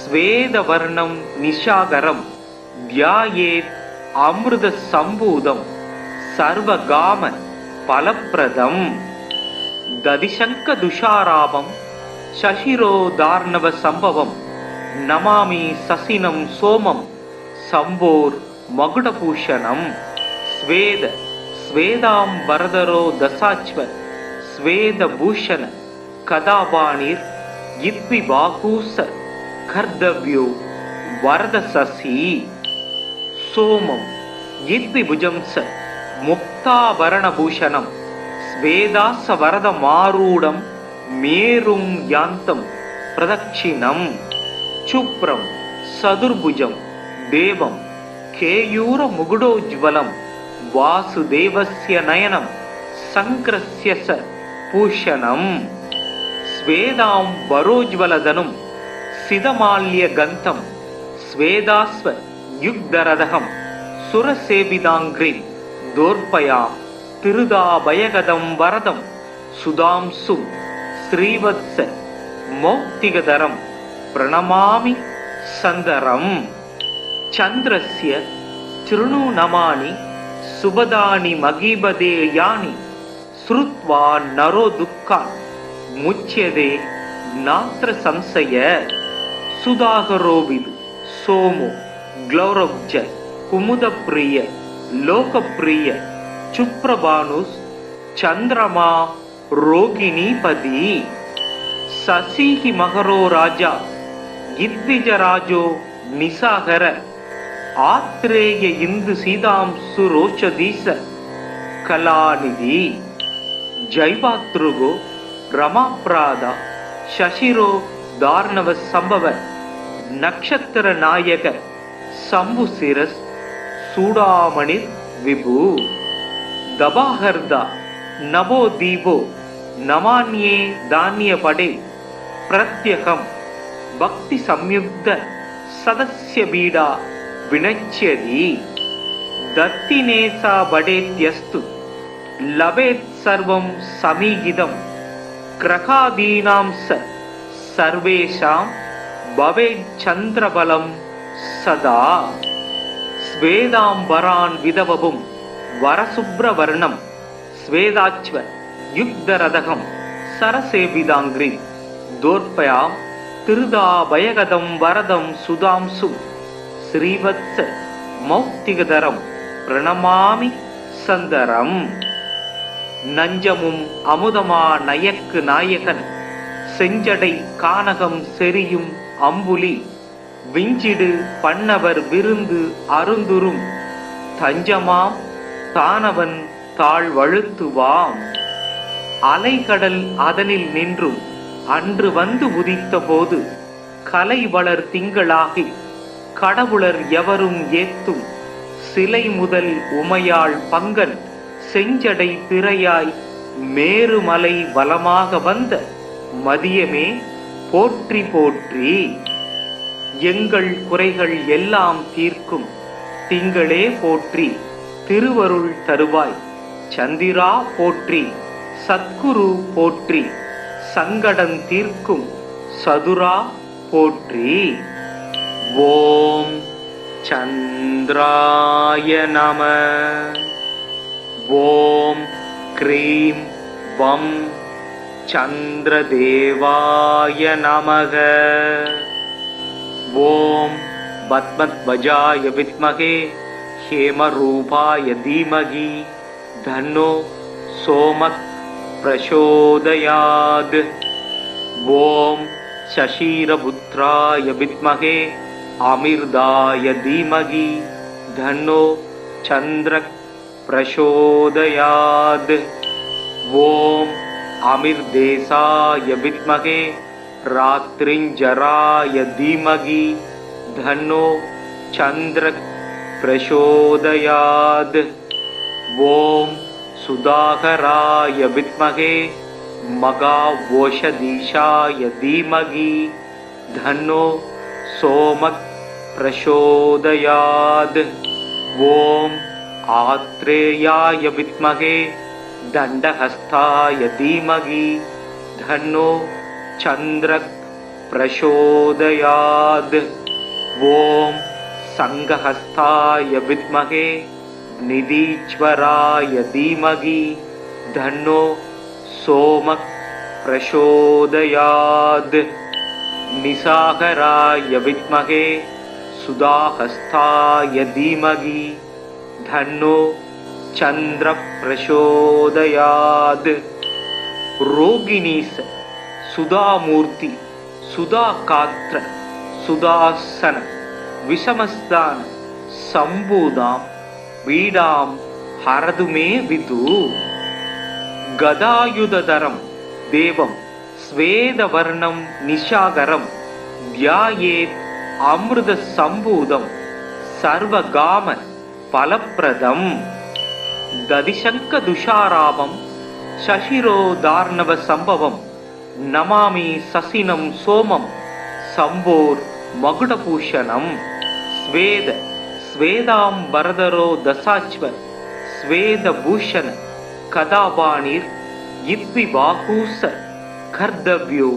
ஸ்வேதவர்ணம் நிஷாகரம் தியாயேத் அமிர்த சம்பூதம் சர்வகாம பலப்பிரதம். ததிசங்க துஷாராபம் சசிரோதார்ணவ சம்பவம் நமாமி சசினம் சோமம் சம்போர் மகுடபூஷணம். ஸ்வேத ஸ்வேதாம் வரதரோ தசாச்வ ஸ்வேதபூஷண கதாபாணிர் இத்வி பாகூச கர்தவ்யோ வரத சசி. சோமம் இத்வி புஜம்ச முக்தாபரணபூஷணம் ஸ்வேதாச வரத மாரூடம் மேரும் யாந்தம் பிரதட்சிணம். சுப்ரம் சதுர்புஜம் தேவம் கேயூர முகுடோஜ்வலம் வாசுதேவஸ்ய நயனம் சங்கிரஸ்ய ச பூஷணம். ஸ்வேதாம் வரோஜ்வலதனும் சிதமால்ய கந்தம் ஸ்வேதாஸ்வ யுக்தரதகம் சுரசேவிதாங்கிரி தோர்பயாம் திருதாபயகதம் வரதம் சுதாம்சும் ஸ்ரீவத்ஸ மௌக்திகதரம் பிரணமாமி சந்தரம். சந்திரஸ்ய சிருணு நமானி சுபதானி மகீபதே யானி ஸ்ருத்வா நரோ துக்கான் முச்யதே நாத்ர சம்சய. சுதாகரோவிது சோமோ க்ளௌரவ்ஜ குமுதப்பிரிய லோகப்பிரிய சுப்ரபானுஸ் சந்திரமா ரோகிணீபதி. சசிஹி மகரோ ராஜா இத்விஜராஜோ நிசாகர ஆத்ரேய இந்து சீதாம்சு ரோஷதீச கலாநிதி. ஜைவாத்ருகோ ரமாப்ராதா சசிரோ தார்ணவ சம்பவ நக்ஷத்திர நாயக சம்புசிரஸ் சூடாமணிர் விபு. தபாஹர்தா நவோ தீபோ நமான்யே தானிய படே பிரத்யகம் பக்தி சம்யுக்த சதஸ்ய பீடா வினச்யதி. தத்தினேசா படேத்யஸ்து லபேத் சர்வம் சமீகிதம் கிரகாதீனாம் ச சர்வேஷாம் பவேத் சந்திரபலம் சதா. ஸ்வேதாம்பரான் விதவபும் வரசுப்ரவர்ணம் ஸ்வேதாச்வ யுக்தரதகம் சரசேவிதாங்கிரி தோர்பயாம் திருதாபயகதம் வரதம் சுதாம்சு ஸ்ரீவத்ஸ மௌக்திகதரம் பிரணமாமி சந்தரம். நஞ்சமும் அமுதமா நயக்கு நாயகன் செஞ்சடை கானகம் செரியும் அம்புலி விஞ்சிடு பண்ணவர் விருந்து அருந்துரும் தஞ்சமாம் தானவன் தாழ்வழுத்துவாம். அலைகடல் அதனில் நின்றும் அன்று வந்து உதித்த போது கலை வளர் திங்களாகி கடவுளர் எவரும் ஏத்தும் சிலை முதல் உமையாள் பங்கன் செஞ்சடை திரையாய் மேருமலை வலமாக வந்த மதியமே போற்றி போற்றி. எங்கள் குறைகள் எல்லாம் தீர்க்கும் திங்களே போற்றி திருவருள் தருவாய் சந்திரா போற்றி சத்குரு போற்றி சங்கடம் தீர்க்கும் சதுரா போற்றி. ஓம் சந்திராய நம. ஓம் க்ரீம் வம் சந்திரதேவாய நமக. ஓம் பத்மத்வஜாய வித்மகே ஹேமரூபாய தீமகி தன்னோ சோமக் பிரசோதயாத். ஓம் சசீரபுத்ராய வித்மகே அமிர்தாய தீமகி தன்னோ சந்திரக் பிரசோதயாத். ஓம் அமிர்தேசாய வித்மகே ராத்ரிஞ்சராய தீமகி தன்னோ சந்திரக் பிரசோதயாத். ஓம் சுதாகராய வித்மகே மகாவோஷதீஷாய தீமகி தன்னோ சோமக் பிரசோதயாத். ஓம் ஆத்ரேயாய வித்மகே தண்டஹஸ்தாய தீமகி தன்னோ சந்திரக் பிரசோதயாத். ஓம் சங்கஹஸ்தாய வித்மகே நிதீச்வராய தீமகி தன்னோ சோமக் பிரசோதயாத். நிசாகராய வித்மகே சுதாஹஸ்தாய தீமகி தன்னோ சந்திர பிரசோதயாத். ரோகிணீச சுதாமூர்த்தி சுதாகாத்ர சுதாசன விஷமஸ்தான சம்பூதாம் வீடாம் ஹரதுமே விது. கதாயுததரம் தேவம் ஸ்வேதவர்ணம் நிஷாகரம் தியாயேத் அமிர்த சம்பூதம் சர்வகாம பலப்பிரதம். ததிசங்க துஷாராபம் சசிரோதார்ணவ சம்பவம் நமாமி சசினம் சோமம் சம்போர் மகுடபூஷணம். ஸ்வேத ஸ்வேதாம்பரதரோ தசாச்வ ஸ்வேதபூஷண கதாபாணிர் இத்விபாகூச கர்தவ்யோ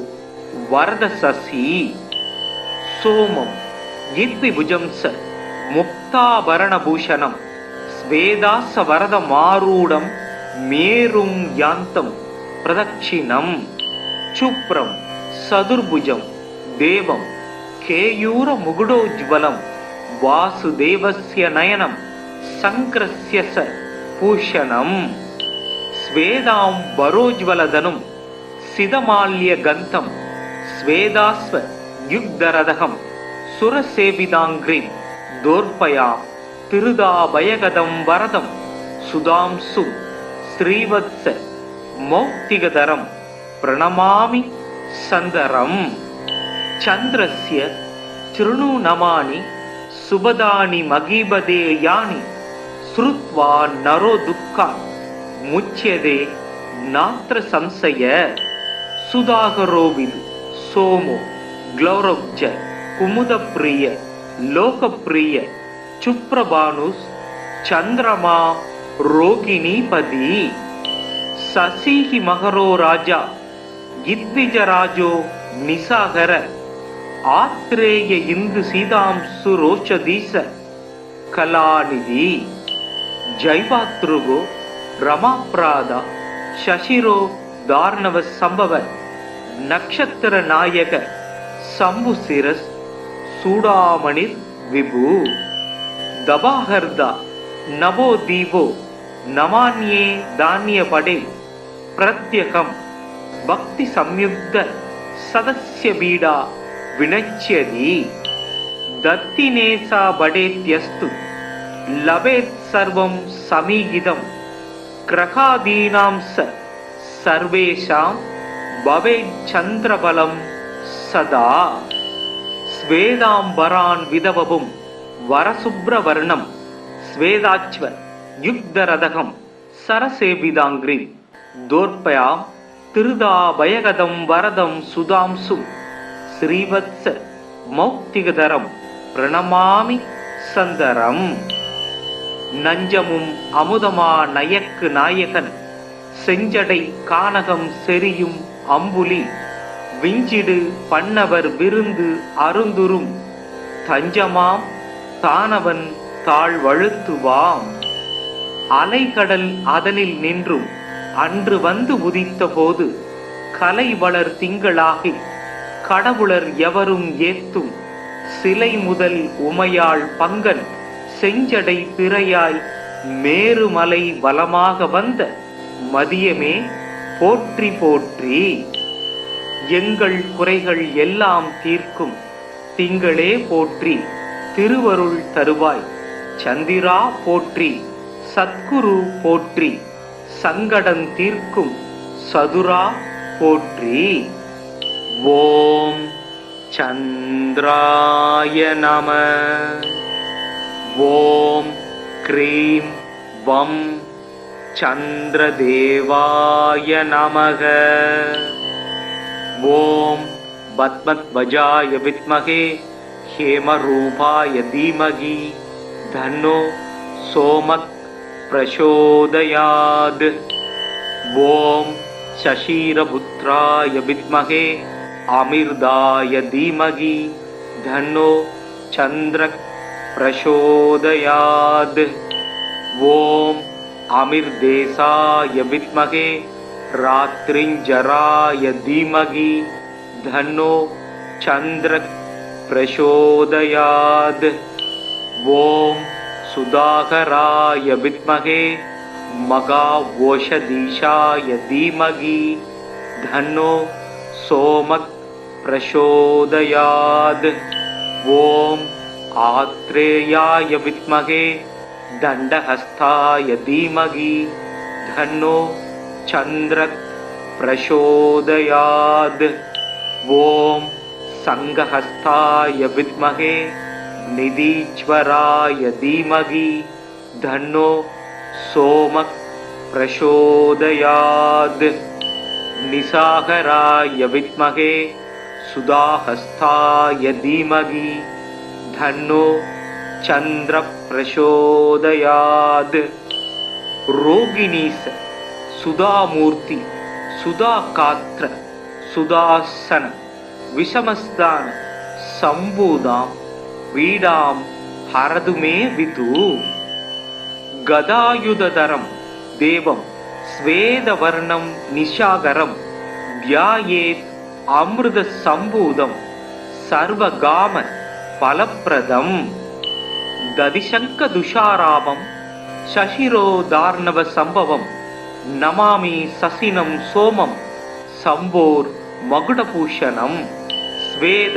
வரதசசி. சோமம் இத்விபுஜம்ச முக்தாபரணபூஷணம் ஸ்வேதாச வரதமாரூடம் மேரும் யாந்தம் பிரதட்சிணம். சுப்ரம் சதுர்புஜம் தேவம் கேயூர முகுடோஜ்வலம் வாசுதேவஸ்ய நயனம் சங்கிரஸ்ய ச பூஷணம். ஸ்வேதாம் வரோஜ்வலதனும் சிதமால்ய கந்தம் ஸ்வேதாஸ்வ யுக்தரதகம் சுரசேவிதாங்கிரீம் தோர்பயாம் திருதாபயகதம் வரதம் சுதாம்சு ஸ்ரீவத்ஸ மௌக்திகதரம் பிரணமாமி சந்தரம். சந்திரஸ்ய த்ருணு நமானி சுபதானி மகீபதே யானி ஸ்ருத்வா நரோ துக்கா முச்யதே நாத்ர சம்சய. சுதாகரோவிது சோமோ க்ளௌரப்ஜ குமுதப்பிரிய லோகப்பிரிய சுப்ரபானுஸ் சந்திரமா ரோகிணீபதி. சசிஹி மகரோ ராஜா இத்விஜராஜோ நிசாகர ஆத்ரேய இந்து சீதாம்சு ரோஷதீச கலாநிதி. ஜைவாத்ருகோ ரமாப்ராதா சசிரோ தார்ணவ சம்பவ நக்ஷத்திர நாயக சம்புசிரஸ் சூடாமணிர் விபு. தபாஹர்தா நவோ தீபோ நமான்யே தானிய படே பிரத்யகம் பக்தி சம்யுக்த சதஸ்ய பீடா வினச்யதி. தத்தினேசா படேத்யஸ்து லபேத் சர்வம் சமீகிதம் கிரகாதீனாம் ச சர்வேஷாம் பவேத் சந்திரபலம் சதா. ஸ்வேதாம்பரான் விதவபும் வரசுப்ரவர்ணம் ஸ்வேதாச்வ யுக்தரதகம் சரசேவிதாங்கிரீம் தோர்பயாம் திருதாபயகதம் வரதம் சுதாம்சு ஸ்ரீவத்ஸ மௌக்திகதரம் பிரணமாமி சந்தரம். நஞ்சமும் அமுதமா நயக்கு நாயகன் செஞ்சடை கானகம் செரியும் அம்புலி விஞ்சிடு பண்ணவர் விருந்து அருந்துரும் தஞ்சமாம் தானவன் தாழ்வழுத்துவாம். அலைகடல் அதனில் நின்றும் அன்று வந்து உதித்த போது கலை வளர் திங்களாகி கடவுளர் எவரும் ஏத்தும் சிலை முதல் உமையாள் பங்கன் செஞ்சடை பிறையாய் மேருமலை வலமாக வந்த மதியமே போற்றி போற்றி. எங்கள் குறைகள் எல்லாம் தீர்க்கும் திங்களே போற்றி, திருவருள் தருவாய் சந்திரா போற்றி, சத்குரு போற்றி, சங்கடம் தீர்க்கும் சதுரா போற்றி. ஓம் சந்திராய நம. ஓம் க்ரீம் வம் சந்திரதேவாய நமக. ஓம் பத்மத்வஜாய வித்மகே ஹேமரூபாய தீமகி தன்னோ சோமக் பிரசோதயாத். ஓம் சசீரபுத்ராய வித்மகே அமிர்தாய தீமகி தன்னோ சந்திரக் பிரசோதயாத். ஓம் அமிர்தேசாய வித்மகே ராத்ரிஞ்சராய தீமகி தன்னோ சந்திரக் பிரசோதயாத். ஓம் சுதாகராய வித்மகே மகாவோஷதீஷாய தீமகி தன்னோ சோமக் பிரசோதயாத். ஓம் ஆத்ரேயாய வித்மகே தண்டஹஸ்தாய தீமகி தன்னோ சந்திரக் பிரசோதயாத். ஓம் சங்கஹஸ்தாய வித்மகே நிதீஸ்வராய தீமகி தன்னோ சோமக் பிரசோதயாத். நிசாகராய வித்மகே சுதாஹஸ்தாய தீமகி தன்னோ சந்திர பிரசோதயாத். ரோகிணீச சுதாமூர்த்தி சுதாகாத்ர சுதாசன விஷமஸ்தான சம்பூதாம் வீடாம் ஹரதுமே விது. கதாயுததரம் தேவம் ஸ்வேதவர்ணம் நிஷாகரம் தியாயேத் அமிர்த சம்பூதம் சர்வகாம பலப்பிரதம். ததிசங்க துஷாராபம் சசிரோதார்ணவ சம்பவம் நமாமி சசினம் சோமம் சம்போர் மகுடபூஷணம். ஸ்வேத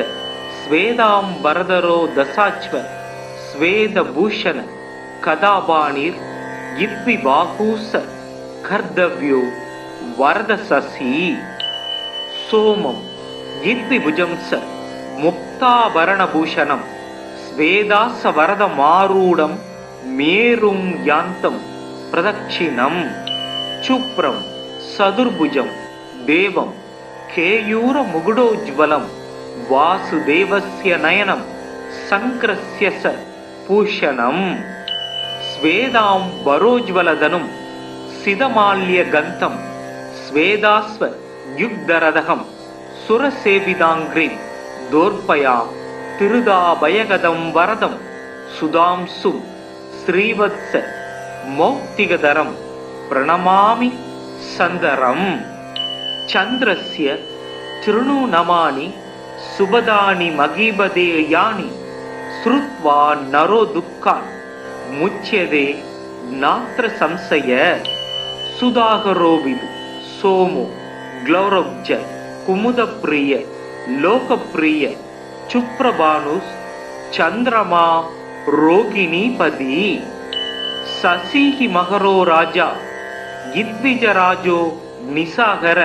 ஸ்வேதாம்பரதரோ தசாச்வ ஸ்வேதபூஷண கதாபாணிர் இத்விபாகூச கர்தவ்யோ வரதசசி. சோமம் இத்விபுஜம் ச முக்தாபரணபூஷணம் ஸ்வேதாச வரத மாரூடம் மேரும் யாந்தம் பிரதட்சிணம். சுப்ரம் சதுர்புஜம் தேவம் கேயூர முகுடோஜ்வலம் வாசுதேவஸ்ய நயனம் சங்கிரஸ்ய ச பூஷணம். ஸ்வேதாம் வரோஜ்வலதனும் சிதமால்ய கந்தம் ஸ்வேதாஸ்வ யுக்தரதகம் சுரசேவிதாங்கிரீம் தோர்பயாம் திருதாபயகதம் வரதம் சுதாம்சும் ஸ்ரீவத்ஸ மௌக்திகதரம் பிரணமாமி சந்தரம். சந்திரஸ்ய திருணு நமானி சுபதானி மகீபதே யானி ஸ்ருத்வா நரோ துக்கான் முச்யதே நாத்ர சம்சய. சுதாகரோவிது சோமோ க்ளௌரவ்ஜ குமுதப்பிரிய லோகப்பிரிய சுப்ரபானுஸ் சந்திரமா ரோகிணீபதி. சசிஹி மகரோ ராஜா இத்விஜராஜோ நிசாகர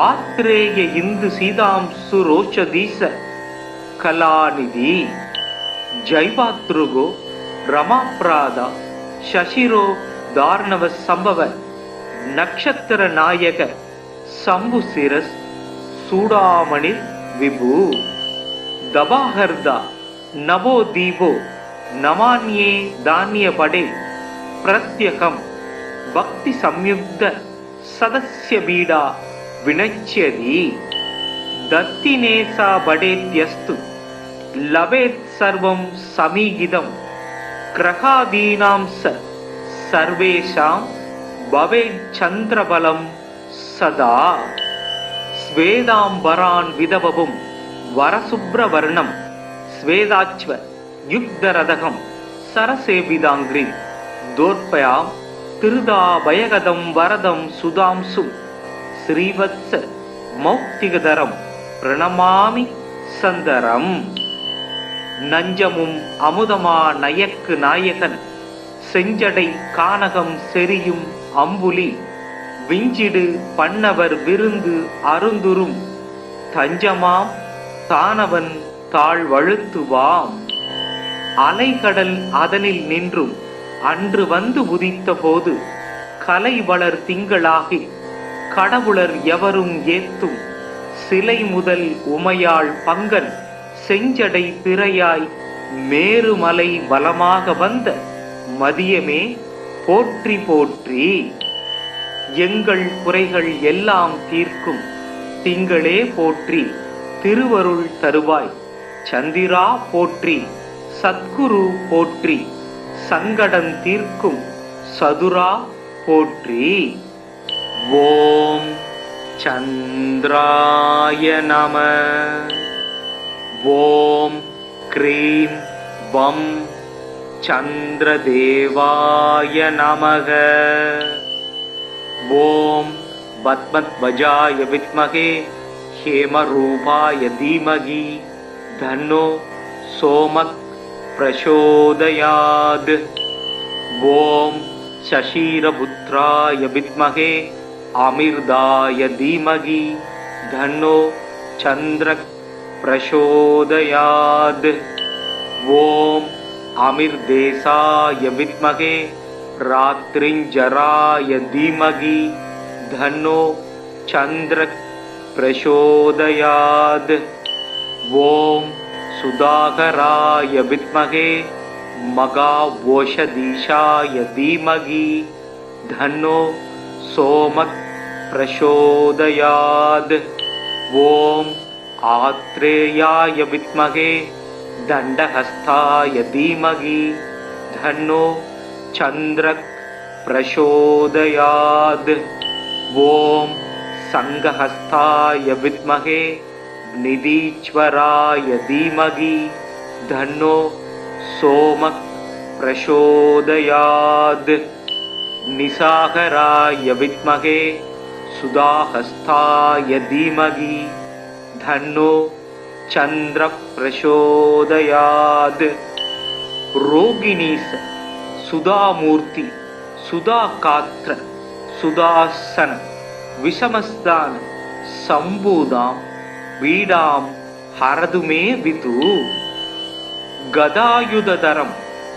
ஆத்ரேய இந்து சீதாம்சு ரோஷதீச கலாநிதி. ஜைவாத்ருகோ ரமாப்ராதா சசிரோ தார்ணவ சம்பவ நக்ஷத்திர நாயக சம்புசிரஸ் சூடாமணிர் விபு. தபாஹர்தா நவோ தீபோ நமான்யே தானிய படே பிரத்யகம் பக்தி சம்யுக்த சதஸ்ய பீடா வினச்யதி. தத்தினேசா படேத்யஸ்து லவேத் சர்வம் சமீகிதம் கிரகாதீனாம் ச சர்வேஷாம் பவேத் சந்திரபலம் சதா. ஸ்வேதாம்பரான் விதவவும் வரசுப்ரவர்ணம் ஸ்வேதாச்வ யுக்தரதகம் சரசேபிதாங்கிரி தோர்பயாம் திருதாபயகதம் வரதம் சுதாம்சும் ஸ்ரீவத்ஸ மௌக்திகதரம் பிரணமாமி சந்தரம். நஞ்சமும் அமுதமா நயக்கு நாயகன் செஞ்சடை கானகம் செரியும் அம்புலி விஞ்சிடு பண்ணவர் விருந்து அருந்துரும் தஞ்சமாம் தானவன் தாழ்வழுத்துவாம். அலைகடல் அதனில் நின்றும் அன்று வந்து உதித்த போது கலை வளர் திங்களாகி கடவுளர் எவரும் ஏத்தும் சிலை முதல் உமையாள் பங்கன் செஞ்சடை பிறையாய் மேருமலை வலமாக வந்த மதியமே போற்றி போற்றி. எங்கள் குறைகள் எல்லாம் தீர்க்கும் திங்களே போற்றி திருவருள் தருவாய் சந்திரா போற்றி சத்குரு போற்றி சங்கடம் தீர்க்கும் சதுரா போற்றி. ஓம் சந்திராய நம. ஓம் க்ரீம் வம் சந்திரதேவாய நமக. ஓம் பத்மத்வஜாய வித்மகே ஹேமரூபாய தீமகி தன்னோ சோமக் பிரசோதயாத். ஓம் சசீரபுத்ராய வித்மகே அமிர்தாய தீமகி தன்னோ சந்திரக் பிரசோதயாத். ஓம் அமிர்தேசாய வித்மகே ராத்ரிஞ்சராய தீமகி தன்னோ சந்திரக் பிரசோதயாத். ஓம் சுதாகராய வித்மகே மகாவோஷதீஷாய தீமகி தன்னோ சோமக் பிரசோதயாத். ஓம் ஆத்ரேயாய வித்மகே தண்டஹஸ்தாய தீமகி தன்னோ சந்திரக் பிரசோதயாத். ஓம் சங்கஹஸ்தாய வித்மகே நிதீச்வராய தீமகி தன்னோ சோமக் பிரசோதயாத். நிசாகராய வித்மகே சுதாஹஸ்தாய தீமகி தன்னோ சந்திர பிரசோதயாத். ரோகிணீச சுதாமூர்த்தி சுதாகாத்ர சுதாசன விஷமஸ்தான சம்பூதாம் வீடாம் ஹரதுமே விது. கதாயுததரம்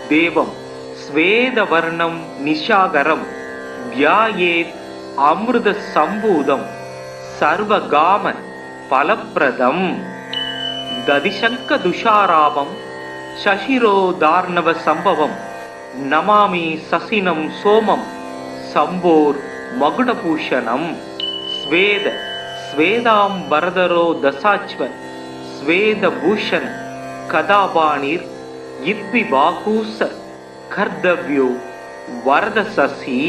தேவம் ஸ்வேதவர்ணம் நிஷாகரம் வியாயேத் அமிர்த சம்பூதம் சர்வகாம பலப்பிரதம். ததிசங்க துஷாராபம் சசிரோதார்ணவ சம்பவம் நமாமி சசினம் சோமம் சம்போர் மகுடபூஷணம். ஸ்வேத ஸ்வேதாம்பரதரோ தசாச்வ ஸ்வேதபூஷண கதாபாணிர் இத்வி பாகூச கர்தவ்யோ வரதசசி.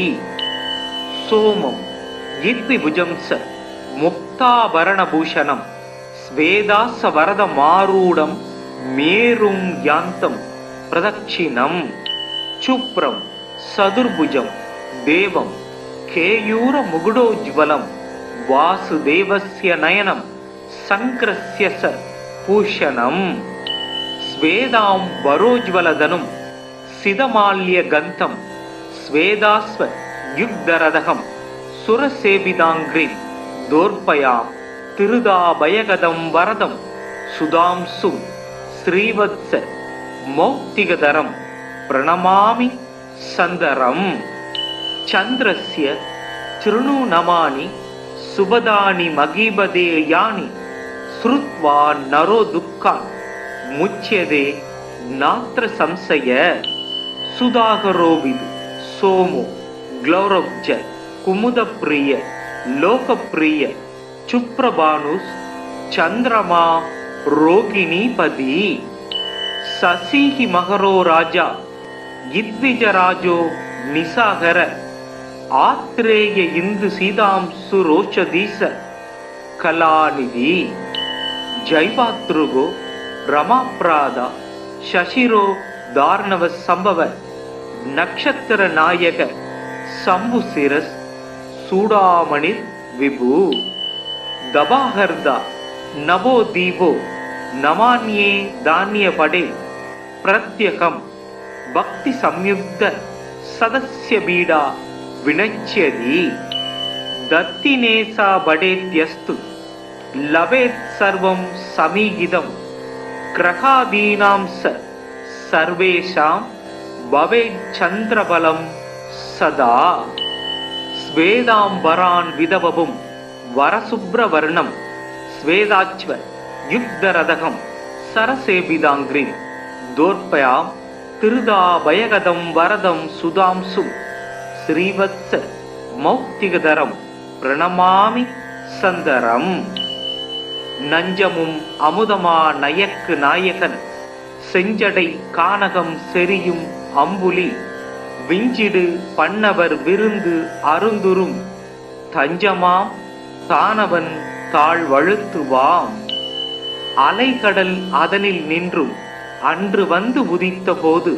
சோமம் இத்வி புஜம்ச முக்தாபரணபூஷணம் ஸ்வேதாச வரத மாரூடம் மேரும் யாந்தம் பிரதட்சிணம். சுப்ரம் சதுர்புஜம் தேவம் கேயூர முகுடோஜ்வலம் வாசுதேவஸ்ய நயனம் சங்கிரஸ்ய ச பூஷணம். ஸ்வேதாம் வரோஜ்வலதனும் சிதமால்ய கந்தம் ஸ்வேதாஸ்வ யுக்தரதகம் சுரசேபிதாங்கிரி தோர்பயாம் திருதாபயகதம் வரதம் சுதாம்சும் ஸ்ரீவத்ஸ மௌக்திகதரம் பிரணமாமி சந்தரம். சந்திரஸ்ய த்ருணு நமானி சுபதானி மகீபதே யானி ஸ்ருத்வா நரோ துக்கா முச்யதே நாத்ர சம்சய. சுதாகரோவிது சோமோ க்ளௌரவ்ஜ குமுதப்பிரிய லோகப்பிரிய சுப்ரபானுஸ் சந்திரமா ரோகிணீபதி. சசிஹி மகரோ ராஜா இத்விஜராஜோ நிசாகர ஆத்ரேய இந்து சீதாம்சு ரோஷதீச கலாநிதி ஜைவாத்ருகோ ரமாப்ராதா சசிரோ தார்ணவ சம்பவ நக்ஷத்திர நாயக சம்பு சிரஸ் சூடாமணிர் விபு தபாஹர்தா நவோ தீபோ நமான்யே தானிய படே பிரத்யகம் பக்தி சம்யுக்த சதஸ்ய பீடா வினச்யதி தத்தினேசா படேத்யஸ்து லபேத் சர்வம் சமீகிதம் கிரகாதீனாம் சர்வேஷாம் பவேத் சந்திரபலம் சதா ஸ்வேதாம்பரான் விதவபும் வரசுப்ரவர்ணம் ஸ்வேதாச்வ யுக்தரதகம் சரசேபிதாங்கிரி தோர்பயாம் திருதாபயகதம் வரதம் சுதாம்சும் ஸ்ரீவத்ஸ மௌக்திகதரம் பிரணமாமி சந்தரம் நஞ்சமும் அமுதமா நயக்கு நாயகன் செஞ்சடை கானகம் செரியும் அம்புலி விஞ்சிடு பண்ணவர் விருந்து அருந்துரும் தஞ்சமாம் தானவன் தாழ்வழுத்துவாம் அலைகடல் அதனில் நின்றும் அன்று வந்து உதித்த போது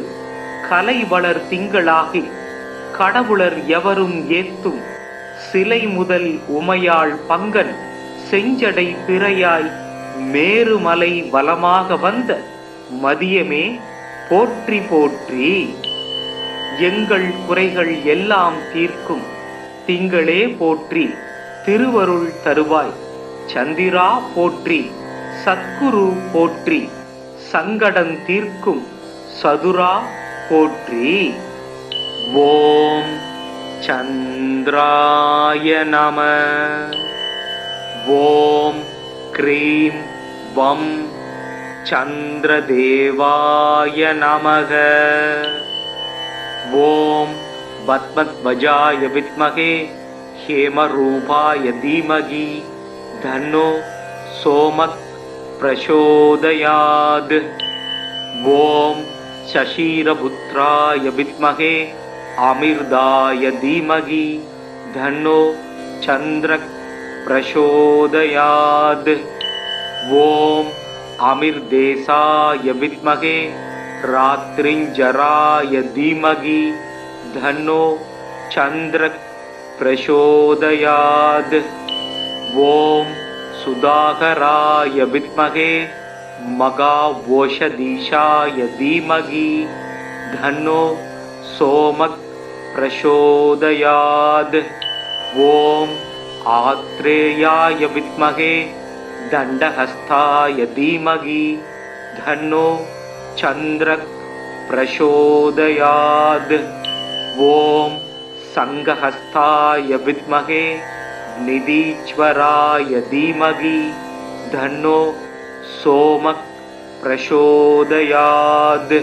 கலை வளர் திங்களாகி கடவுளர் எவரும் ஏத்தும் சிலை முதல் உமையாள் பங்கன் செஞ்சடை பிறையாய் மேருமலை வலமாக வந்த மதியமே போற்றி போற்றி. எங்கள் குறைகள் எல்லாம் தீர்க்கும் திங்களே போற்றி, திருவருள் தருவாய் சந்திரா போற்றி, சத்குரு போற்றி, சங்கடம் தீர்க்கும் சதுரா போற்றி. ஓம் சந்திராய நம. ஓம் க்ரீம் வம் சந்திரதேவாய நமக. ஓம் பத்மத்வஜாய வித்மகே ஹேமரூபாய தீமகி தன்னோ சோமக் பிரசோதயாத். ஓம் சசீரபுத்ராய வித்மகே அமிர்தாய தீமகி தன்னோ சந்திரக் பிரசோதயாத். ஓம் அமிர்தேசாய வித்மகே ராத்ரிஞ்சராய தீமகி தன்னோ சந்திரக் பிரசோதயாத். ஓம் சுதாகராய வித்மகே மகாவோஷதீஷாய தீமகி தன்னோ சோமக் பிரசோதயாத். ஓம் ஆத்ரேயாய வித்மகே தண்டஹஸ்தாய தீமகி தன்னோ சந்திரக் பிரசோதயாத். ஓம் சங்கஹஸ்தாய வித்மகே நிதீஸ்வராய தீமகி தன்னோ சோமக் பிரசோதயாத்.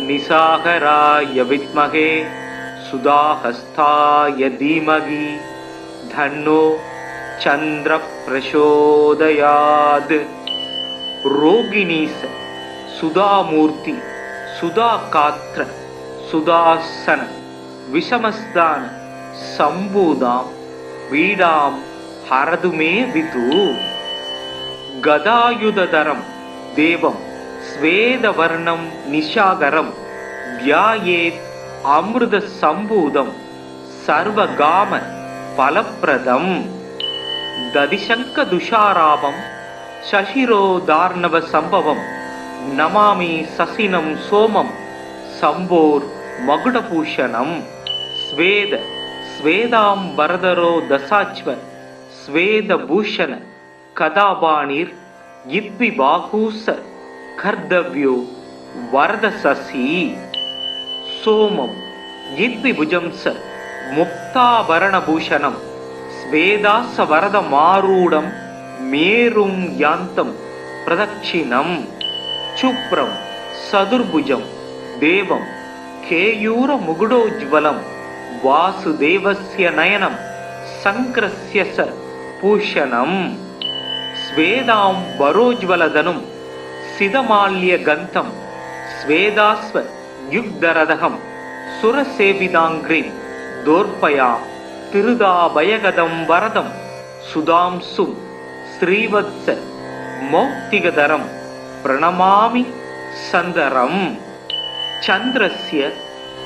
நிசாகராய வித்மகே சுதாஹஸ்தாய தீமகி தன்னோ சந்திர பிரசோதயாத். ரோகிணீச சுதாமூர்த்தி சுதாகாத்ர சுதாசன விஷமஸ்தான சம்பூதாம் வீடாம் ஹரதுமே விது. கதாயுததரம் தேவம் ஸ்வேதவர்ணம் நிஷாகரம் தியாயேத் அமிர்த சம்பூதம் சர்வகாம பலப்பிரதம். ததிசங்க துஷாராபம் சசிரோதார்ணவ சம்பவம் நமாமி சசினம் சோமம் சம்போர் மகுடபூஷணம். ஸ்வேத ஸ்வேதாம்பரதரோ தசாச்வ ஸ்வேதபூஷண கதாபாணிர் இத்விபாகூச கர்தவ்யோ வரதசசி. சோமம் இத்விபுஜம்ச முக்தாபரணபூஷணம் ஸ்வேதாச வரத மாரூடம் மேரும் யாந்தம் பிரதட்சிணம். சுப்ரம் சதுர்புஜம் தேவம் கேயூர முகுடோஜ்வலம் வாசுதேவஸ்ய நயனம் சங்கிரஸ்ய ச பூஷணம். ஸ்வேதாம் வரோஜ்வலதனும் சிதமால்ய கந்தம் ஸ்வேதாஸ்வ யுக்தரதகம் சுரசேவிதாங்கிரீம் தோர்பயாம் திருதாபயகதம் வரதம் சுதாம்சும் ஸ்ரீவத்ச மௌக்திகதரம் பிரணமாமி சந்தரம். சந்திரஸ்ய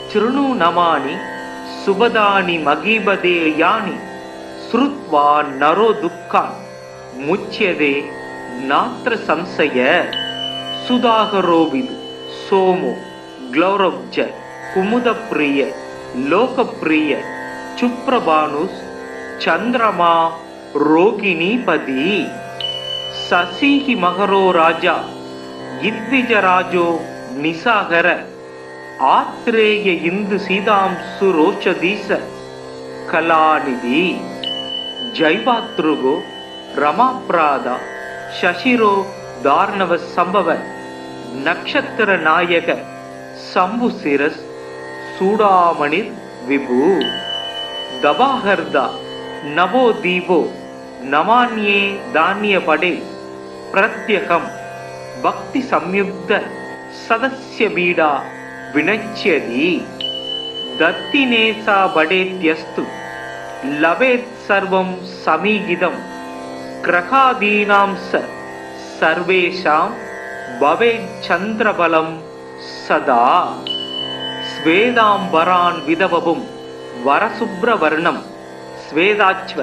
சிருணு நமானி சுபதானி மகீபதே யானி ஸ்ருத்வா நரோ துக்கான் முச்யதே நாத்ர சம்சய. சுதாகரோவிது சோமோ க்ளௌரவ்ஜ குமுதப்ரிய லோகப்ரிய சுப்ரபானுஸ் சந்திரமா ரோகிணீபதி. சசிஹி மகரோ ராஜா இத்விஜராஜோ நிசாகர ஆத்ரேய இந்து சீதாம்சு ரோச்சதீச கலாநிதி. ஜைவாத்ருகோ ரமாப்ராதா சசிரோ தார்ணவ சம்பவ நக்ஷத்திர நாயக சம்புசிரஸ் சூடாமணிர் விபு. தபாஹர்தா நவோ தீபோ நமான்யே தானிய படே பிரத்யகம் பக்தி சம்யுக்த சதஸ்ய பீடா வினச்யதி. தத்தினேசா படேத்யஸ்து லவேத் சர்வம் சமீகிதம் கிரகாதீனாம் சர்வேஷாம் பவேத் சந்திரபலம் சதா. ஸ்வேதாம்பரான் விதவபும் வரசுப்ரவர்ணம் ஸ்வேதாச்வ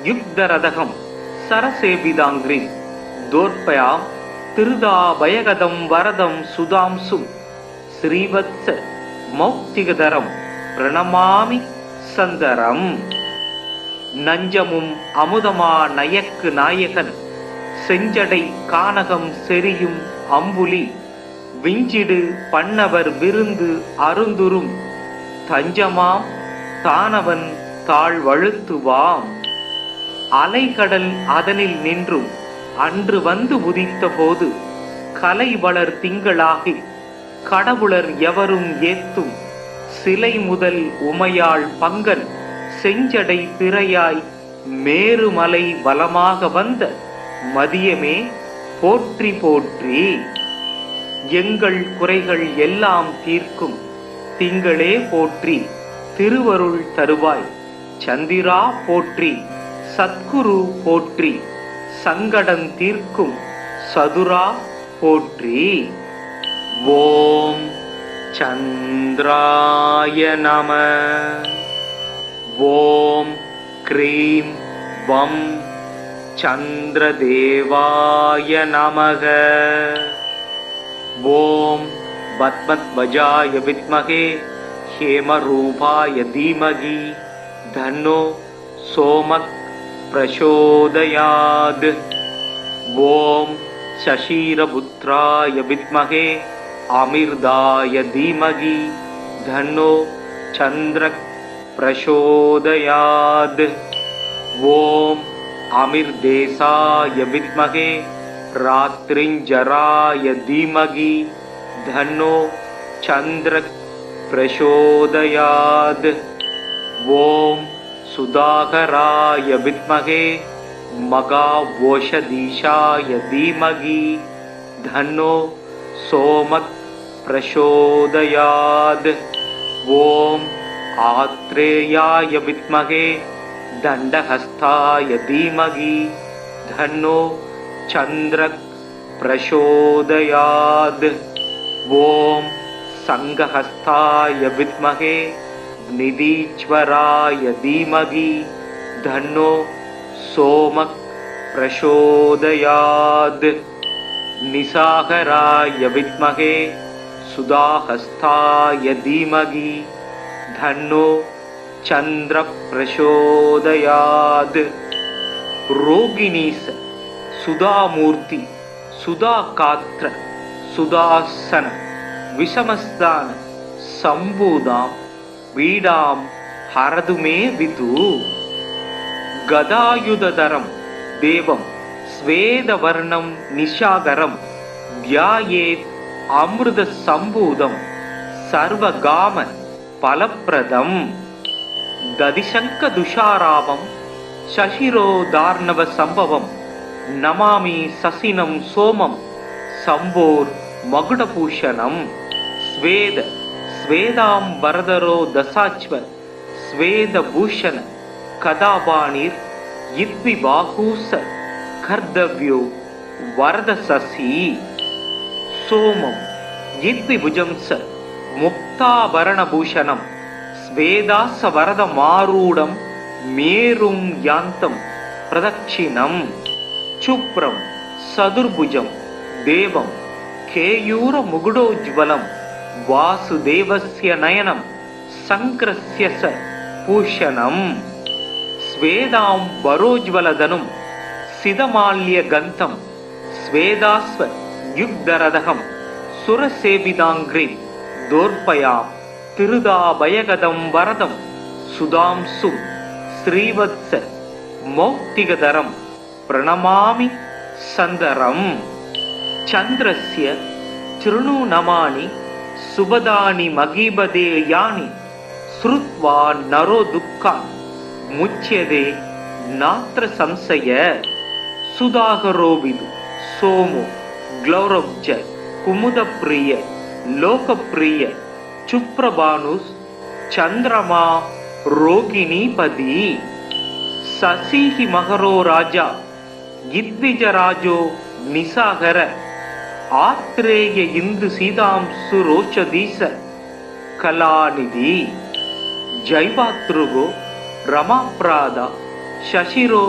யுக்தரதகம் சரசேபிதாங்கிரி தோர்பயாம் திருதாபயகதம் வரதம் சுதாம்சும் ஸ்ரீவத்ச மௌக்திகதரம் பிரணமாமி சந்தரம். நஞ்சமும் அமுதமா நயக்கு நாயகன் செஞ்சடை கானகம் செரியும் அம்புலி விஞ்சிடு பண்ணவர் விருந்து அருந்துரும் தஞ்சமாம் தானவன் தாழ்வழுத்துவாம். அலைகடல் அதனில் நின்றும் அன்று வந்து உதித்த போது கலை வளர் திங்களாகி கடவுளர் எவரும் ஏத்தும் சிலை முதல் உமையாள் பங்கன் செஞ்சடை திரையாய் மேருமலை வலமாக வந்த மதியமே போற்றி போற்றி. எங்கள் குறைகள் எல்லாம் தீர்க்கும் திங்களே போற்றி திருவருள் தருவாய் சந்திரா போற்றி சத்குரு போற்றி சங்கடம் தீர்க்கும் சதுரா போற்றி. ஓம் சந்திராய நம. ஓம் க்ரீம் வம் சந்திரதேவாய நமக. ஓம் பத்மத்வஜாய வித்மகே ஹேமரூபாய தீமகி தன்னோ சோமக் பிரசோதயாத். ஓம் சசீரபுத்ராய வித்மகே அமிர்தாய தீமகி தன்னோ சந்திரக் பிரசோதயாத். ஓம் அமிர்தேசாய வித்மகே ராத்ரிஞ்சராய தீமகி தன்னோ சந்திரக் பிரசோதயாத். ஓம் சுதாகராய வித்மகே மகாவோஷதீஷாய தீமகி தன்னோ சோமக் பிரசோதயாத். ஓம் ஆத்ரேயாய வித்மகே தண்டஹஸ்தாய தீமகி தன்னோ சந்திரக் பிரசோதயாத். ஓம் சங்கஹஸ்தாய வித்மகே நிதீச்வராய தீமகி தன்னோ சோமக் பிரசோதயாத். நிசாகராய வித்மகே சுதாஹஸ்தாய தீமகி தன்னோ சந்திர பிரசோதயாத். ரோகிணீச சுதாமூர்த்தி சுதாகாத்ர சுதாசன விஷமஸ்தான சம்பூதாம் வீடாம் ஹரதுமே விது. கதாயுததரம் தேவம் ஸ்வேதவர்ணம் நிஷாகரம் தியாயேத் அமிர்த சம்பூதம் சர்வகாம பலப்பிரதம். ததிசங்க துஷாராமம் சசிரோதார்ணவ சம்பவம் நமாமி சசினம் சோமம் சம்போர் மகுடபூஷணம். ஸ்வேத ஸ்வேதாம் வரதரோ தசாச்வ ஸ்வேதபூஷண கதாபாணிர் இத்விபாகூச கர்தவ்யோ வரத சசி சோமம் யித்விபுஜம் ச முக்தாபரணபூஷணம் ஸ்வேதாச வரத மாரூடம் மேரும் யாந்தம் பிரதட்சிணம் சுப்ரம் சதுர்புஜம் தேவம் கேயூர முகுடோஜ்வலம் வாசுதேவஸ்ய நயனம் சங்கிரஸ்ய ச பூஷணம் ஸ்வேதாம் வரோஜ்வலதனும் சிதமால்ய கந்தம் ஸ்வேதாஸ்வ யுக்தரதகம் சுரசேவிதாங்கிரி தோர்பயாம் திருதாபயகதம் வரதம் சுதாம்சும் ஸ்ரீவத்ஸ மௌக்திகதரம் பிரணமாமி சந்தரம் சந்திரஸ்ய திருணூநமானி சுபதானி மகீபதே யானி ஸ்ருத்வா நரோ துக்கான் முச்யதே நாத்ர சம்சய சுதாகரோவிது சோமோ க்ளௌரவ்ஜ குமுதப்பிரிய லோகப்பிரிய சுப்ரபானுஸ் சந்திரமா ரோகிணீபதி சசிஹி மகரோ ராஜா யித்விஜராஜோ நிசாகர ஆத்ரேய இந்து சீதாம்சு ரோச்சதீச கலாநிதி ஜைவாத்ருகோ ரமாப்ராதா சசிரோ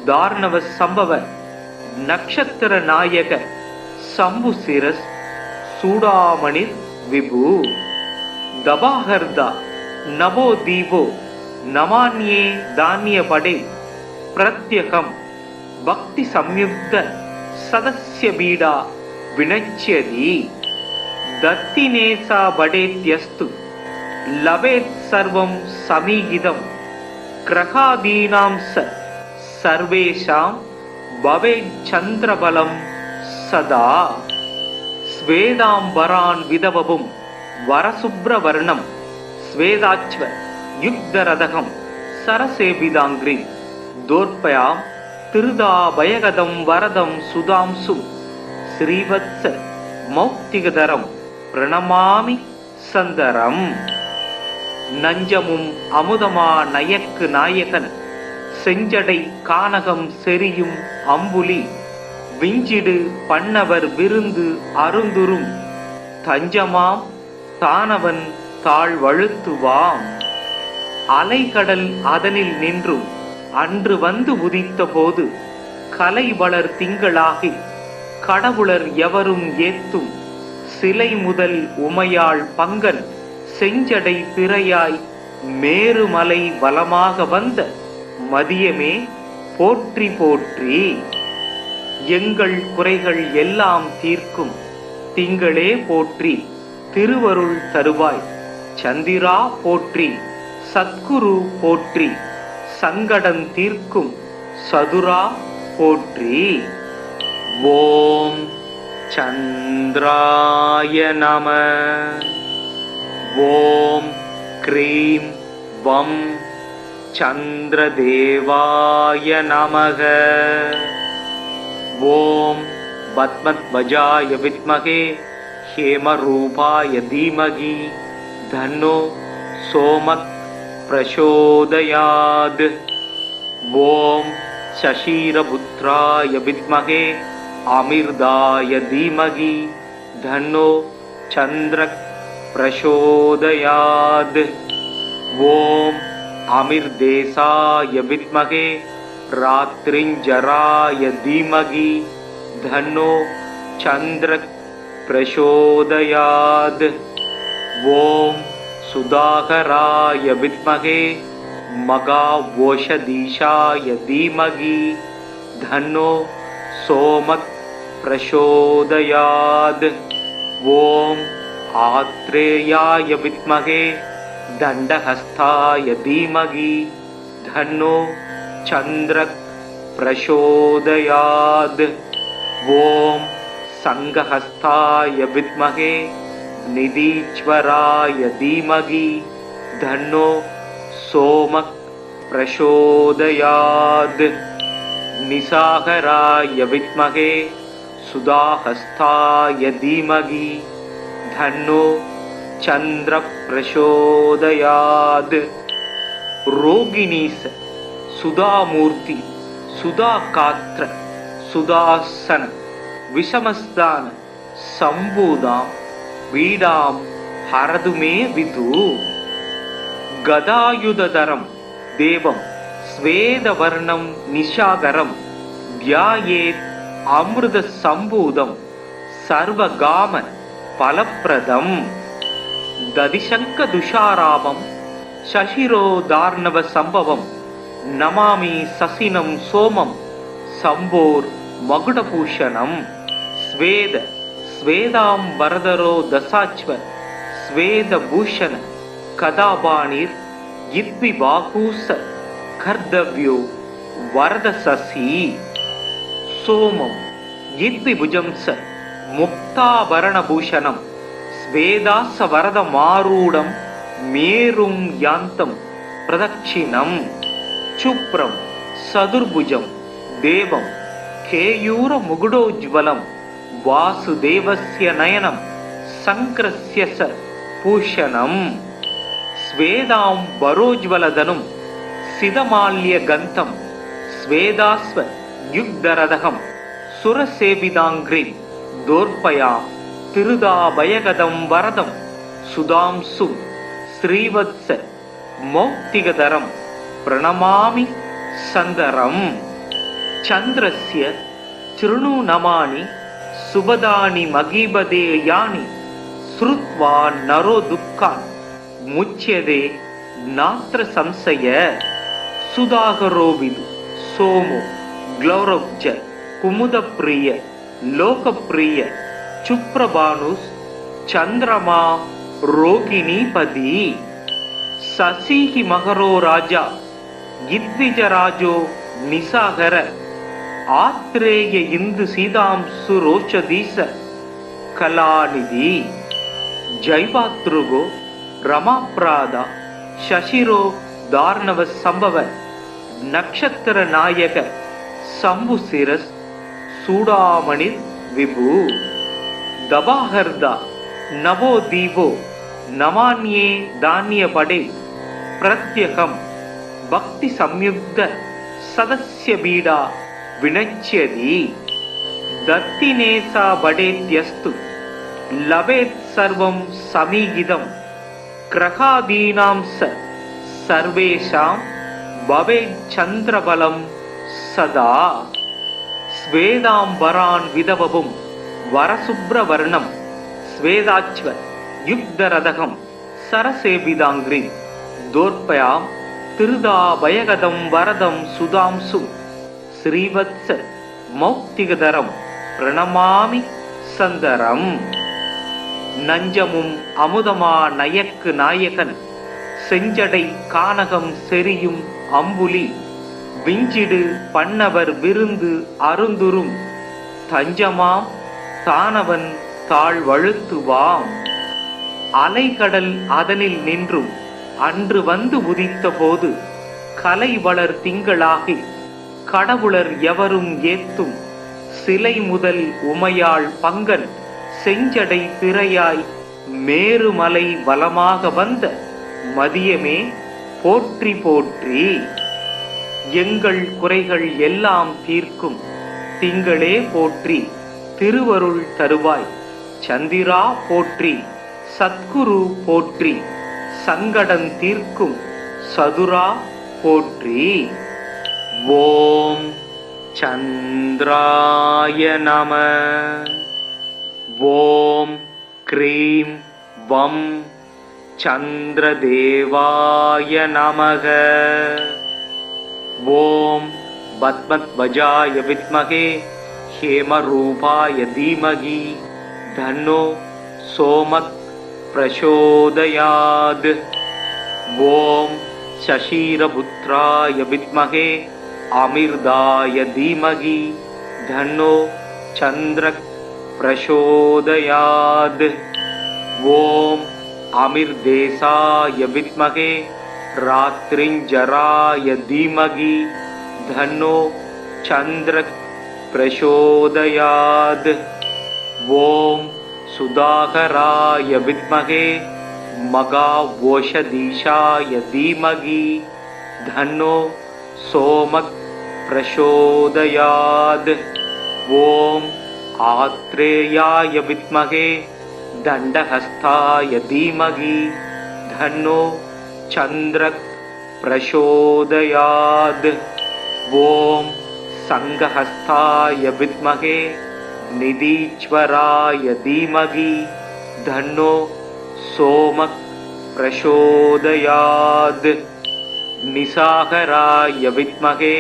தார்ணவ சம்பவ நக்ஷத்திர நாயக சம்புசிரஸ் சூடாமணிர் விபு தபாஹர்தா நவோ தீபோ நமான்யே தானிய படே பிரத்யகம் பக்தி சம்யுக்த சதஸ்ய பீடா வினச்யதி தத்தினேசா படேத்யஸ்து லபேத் சர்வம் சமீகிதம் கிரகாதீனாம் சர்வேஷாம் பவேத் சந்திரபலம் சதா ஸ்வேதாம்பரான் விதவபும் வரசுப்ரவர்ணம் ஸ்வேதாச்வ யுக்தரதகம் சரசேபிதாங்கிரி தோர்பயாம் திருதாபயகதம் வரதம் சுதாம்சும் ஸ்ரீவத்ஸ மௌக்திகதரம் பிரணமாமி சந்தரம் நஞ்சமும் அமுதமா நயக்கு நாயகன் செஞ்சடை கானகம் செரியும் அம்புலி விஞ்சிடு பண்ணவர் விருந்து அருந்துரும் தஞ்சமாம் தானவன் தாழ்வழுத்துவாம் அலைகடல் அதனில் நின்றும் அன்று வந்து உதித்த போது கலை வளர் திங்களாகி கடவுளர் எவரும் ஏத்தும் சிலை முதல் உமையாள் பங்கன் செஞ்சடை பிறையாய் மேருமலை வலமாக வந்த மதியமே போற்றி போற்றி எங்கள் குறைகள் எல்லாம் தீர்க்கும் திங்களே போற்றி திருவருள் தருவாய் சந்திரா போற்றி சத்குரு போற்றி சங்கடம் தீர்க்கும் சதுரா போற்றி. ஓம் சந்திராய நம. ஓம் க்ரீம் வம் சந்திரதேவாய நமக. ஓம் பத்மத்வஜாய வித்மகே ஹேமரூபாய தீமகி தன்னோ சோமக் பிரசோதயாத். ஓம் சஷீரபுத்ராய வித்மகே அமிர்தாய தீமகி தன்னோ சந்திரக் பிரசோதயாத். ஓம் அமிர்தேசாய வித்மகே ராத்ரிஞ்சராய தீமகி தன்னோ சந்திரக் பிரசோதயாத். ஓம் சுதாகராய வித்மகே மகாவோஷதீஷாய தீமகி தன்னோ சோமக் பிரசோதயாத். ஓம் ஆத்ரேயாய வித்மகே தண்டஹஸ்தாய தீமகி தன்னோ சந்திரக் பிரசோதயாத். ஓம் சங்கஹஸ்தாய வித்மகே நிதீஸ்வராய தீமகி தன்னோ சோமக் பிரசோதயாத். நிசாகராய வித்மகே சுதாஹஸ்தாய தீமகி தன்னோ சந்திர பிரசோதயாத். ரோகிணீச சுதாமூர்த்தி சுதாகாத்ர சுதாசன விஷமஸ்தான சம்பூதாம் வீடாம் ஹரதுமே விது. கதாயுததரம் தேவம் ஸ்வேதவர்ணம் நிஷாகரம் தியாயேத் அமிர்த சம்பூதம் சர்வகாம பலப்பிரதம். ததிசங்க துஷாராமம் சசிரோதார்ணவ சம்பவம் நமாமி சசினம் சோமம் சம்போர் மகுடபூஷணம். ஸ்வேத ஸ்வேதாம் வரதரோ தசாச்வ ஸ்வேதபூஷண கதாபாணிர் இத்விபாகூச கர்தவ்யோ வரத சசி. சோமம் இத்விபுஜம் ச முக்தாபரணபூஷணம் ஸ்வேதாச வரத மாரூடம் மேரும் யாந்தம் பிரதட்சிணம். சுப்ரம் சதுர்புஜம் தேவம் கேயூர முகுடோஜ்வலம் வாசுதேவஸ்ய நயனம் சங்கிரஸ்ய ச பூஷணம். ஸ்வேதாம் வரோஜ்வலதனும் சிதமால்ய கந்தம் ஸ்வேதாஸ்வ யுக்தரதகம் சுரசேவிதாங்கிரி தோர்பயாம் திருதாபயகதம் வரதம் சுதாம்சு ஸ்ரீவத்ஸ மௌக்திகதரம் பிரணமாமி சந்தரம். சந்திரஸ்ய சிருணு நமானி சுபதானி மகீபதே யானி ஸ்ருத்வா நரோ துக்கான் முச்யதே நாத்ர சம்சய. சுதாகரோவிது சோமோ க்ளௌரவ்ஜ குமுதப்பிரிய லோகப்பிரிய சுப்ரபானுஸ் சந்திரமா ரோகிணிபதி. சசிஹி மகரோ ராஜா இத்விஜராஜோ நிசாகர ஆத்ரேய இந்து சீதாம்சு ரோஷதீச கலாநிதி. ஜைவாத்ருகோ ரமாப்ராதா சசிரோ தார்ணவ சம்பவ நக்ஷத்திர நாயக சம்புசிரஸ் சூடாமணிர் விபு. தபாஹர்தா நவோ தீவோ நமான்யே தானிய படே பிரத்யகம் பக்தி சம்யுக்த சதஸ்ய பீடா வினச்யதி. தத்தினேசா படேத்யஸ்து லபேத் சர்வம் சமீகிதம் கிரகாதீனாம் ச சர்வேஷாம் பவேத் சந்திரபலம் சதா. ஸ்வேதாம்பரான் விதவபும் வரசுப்ரவர்ணம் ஸ்வேதாச்வ யுக்தரதகம் சரசேபிதாங்கிரி தோர்பயாம் திருதாபயகதம் வரதம் சுதாம்சு ஸ்ரீவத்ஸ மௌக்திகதரம் பிரணமாமி சந்தரம். நஞ்சமும் அமுதமா நயக்கு நாயகன் செஞ்சடை கானகம் செரியும் அம்புலி விஞ்சிடு பண்ணவர் விருந்து அருந்துரும் தஞ்சமாம் தானவன் தாழ்வழுத்துவாம். அலைகடல் அதனில் நின்றும் அன்று வந்து உதித்த போது கலை வளர் திங்களாகி கடவுளர் எவரும் ஏத்தும் சிலை முதல் உமையாள் பங்கன் செஞ்சடை திரையாய் மேருமலை வலமாக வந்த மதியமே போற்றி போற்றி. எங்கள் குறைகள் எல்லாம் தீர்க்கும் திங்களே போற்றி திருவருள் தருவாய் சந்திரா போற்றி சத்குரு போற்றி சங்கடன் தீர்க்கும் சதுரா போற்றி. ஓம் சந்திராய நம. ஓம் க்ரீம் வம் சந்திரதேவாய நமக. ஓம் பத்மத்வஜாய வித்மகே ஹேமரூபாய தீமகி தன்னோ சோமக் பிரசோதயாத். ஓம் சசீரபுத்ராய வித்மகே அமிர்தாய தீமகி தன்னோ சந்திரக் பிரசோதயாத். ஓம் அமிர்தேசாய வித்மகே ராத்ரிஞ்சராய தீமகி தன்னோ சந்திரக் பிரசோதயாத். ஓம் சுதாகராய வித்மகே மகாவோஷதீஷாய தீமகி தன்னோ சோமக் பிரசோதயாத். ஓம் ஆத்ரேயாய வித்மகே தண்டஹஸ்தாய தீமகி தன்னோ சந்திரக் பிரசோதயாத். ஓம் சங்கஹஸ்தாய வித்மகே நிதீஸ்வராய தீமகி தன்னோ சோமக் பிரசோதயாத். நிசாகராய வித்மகே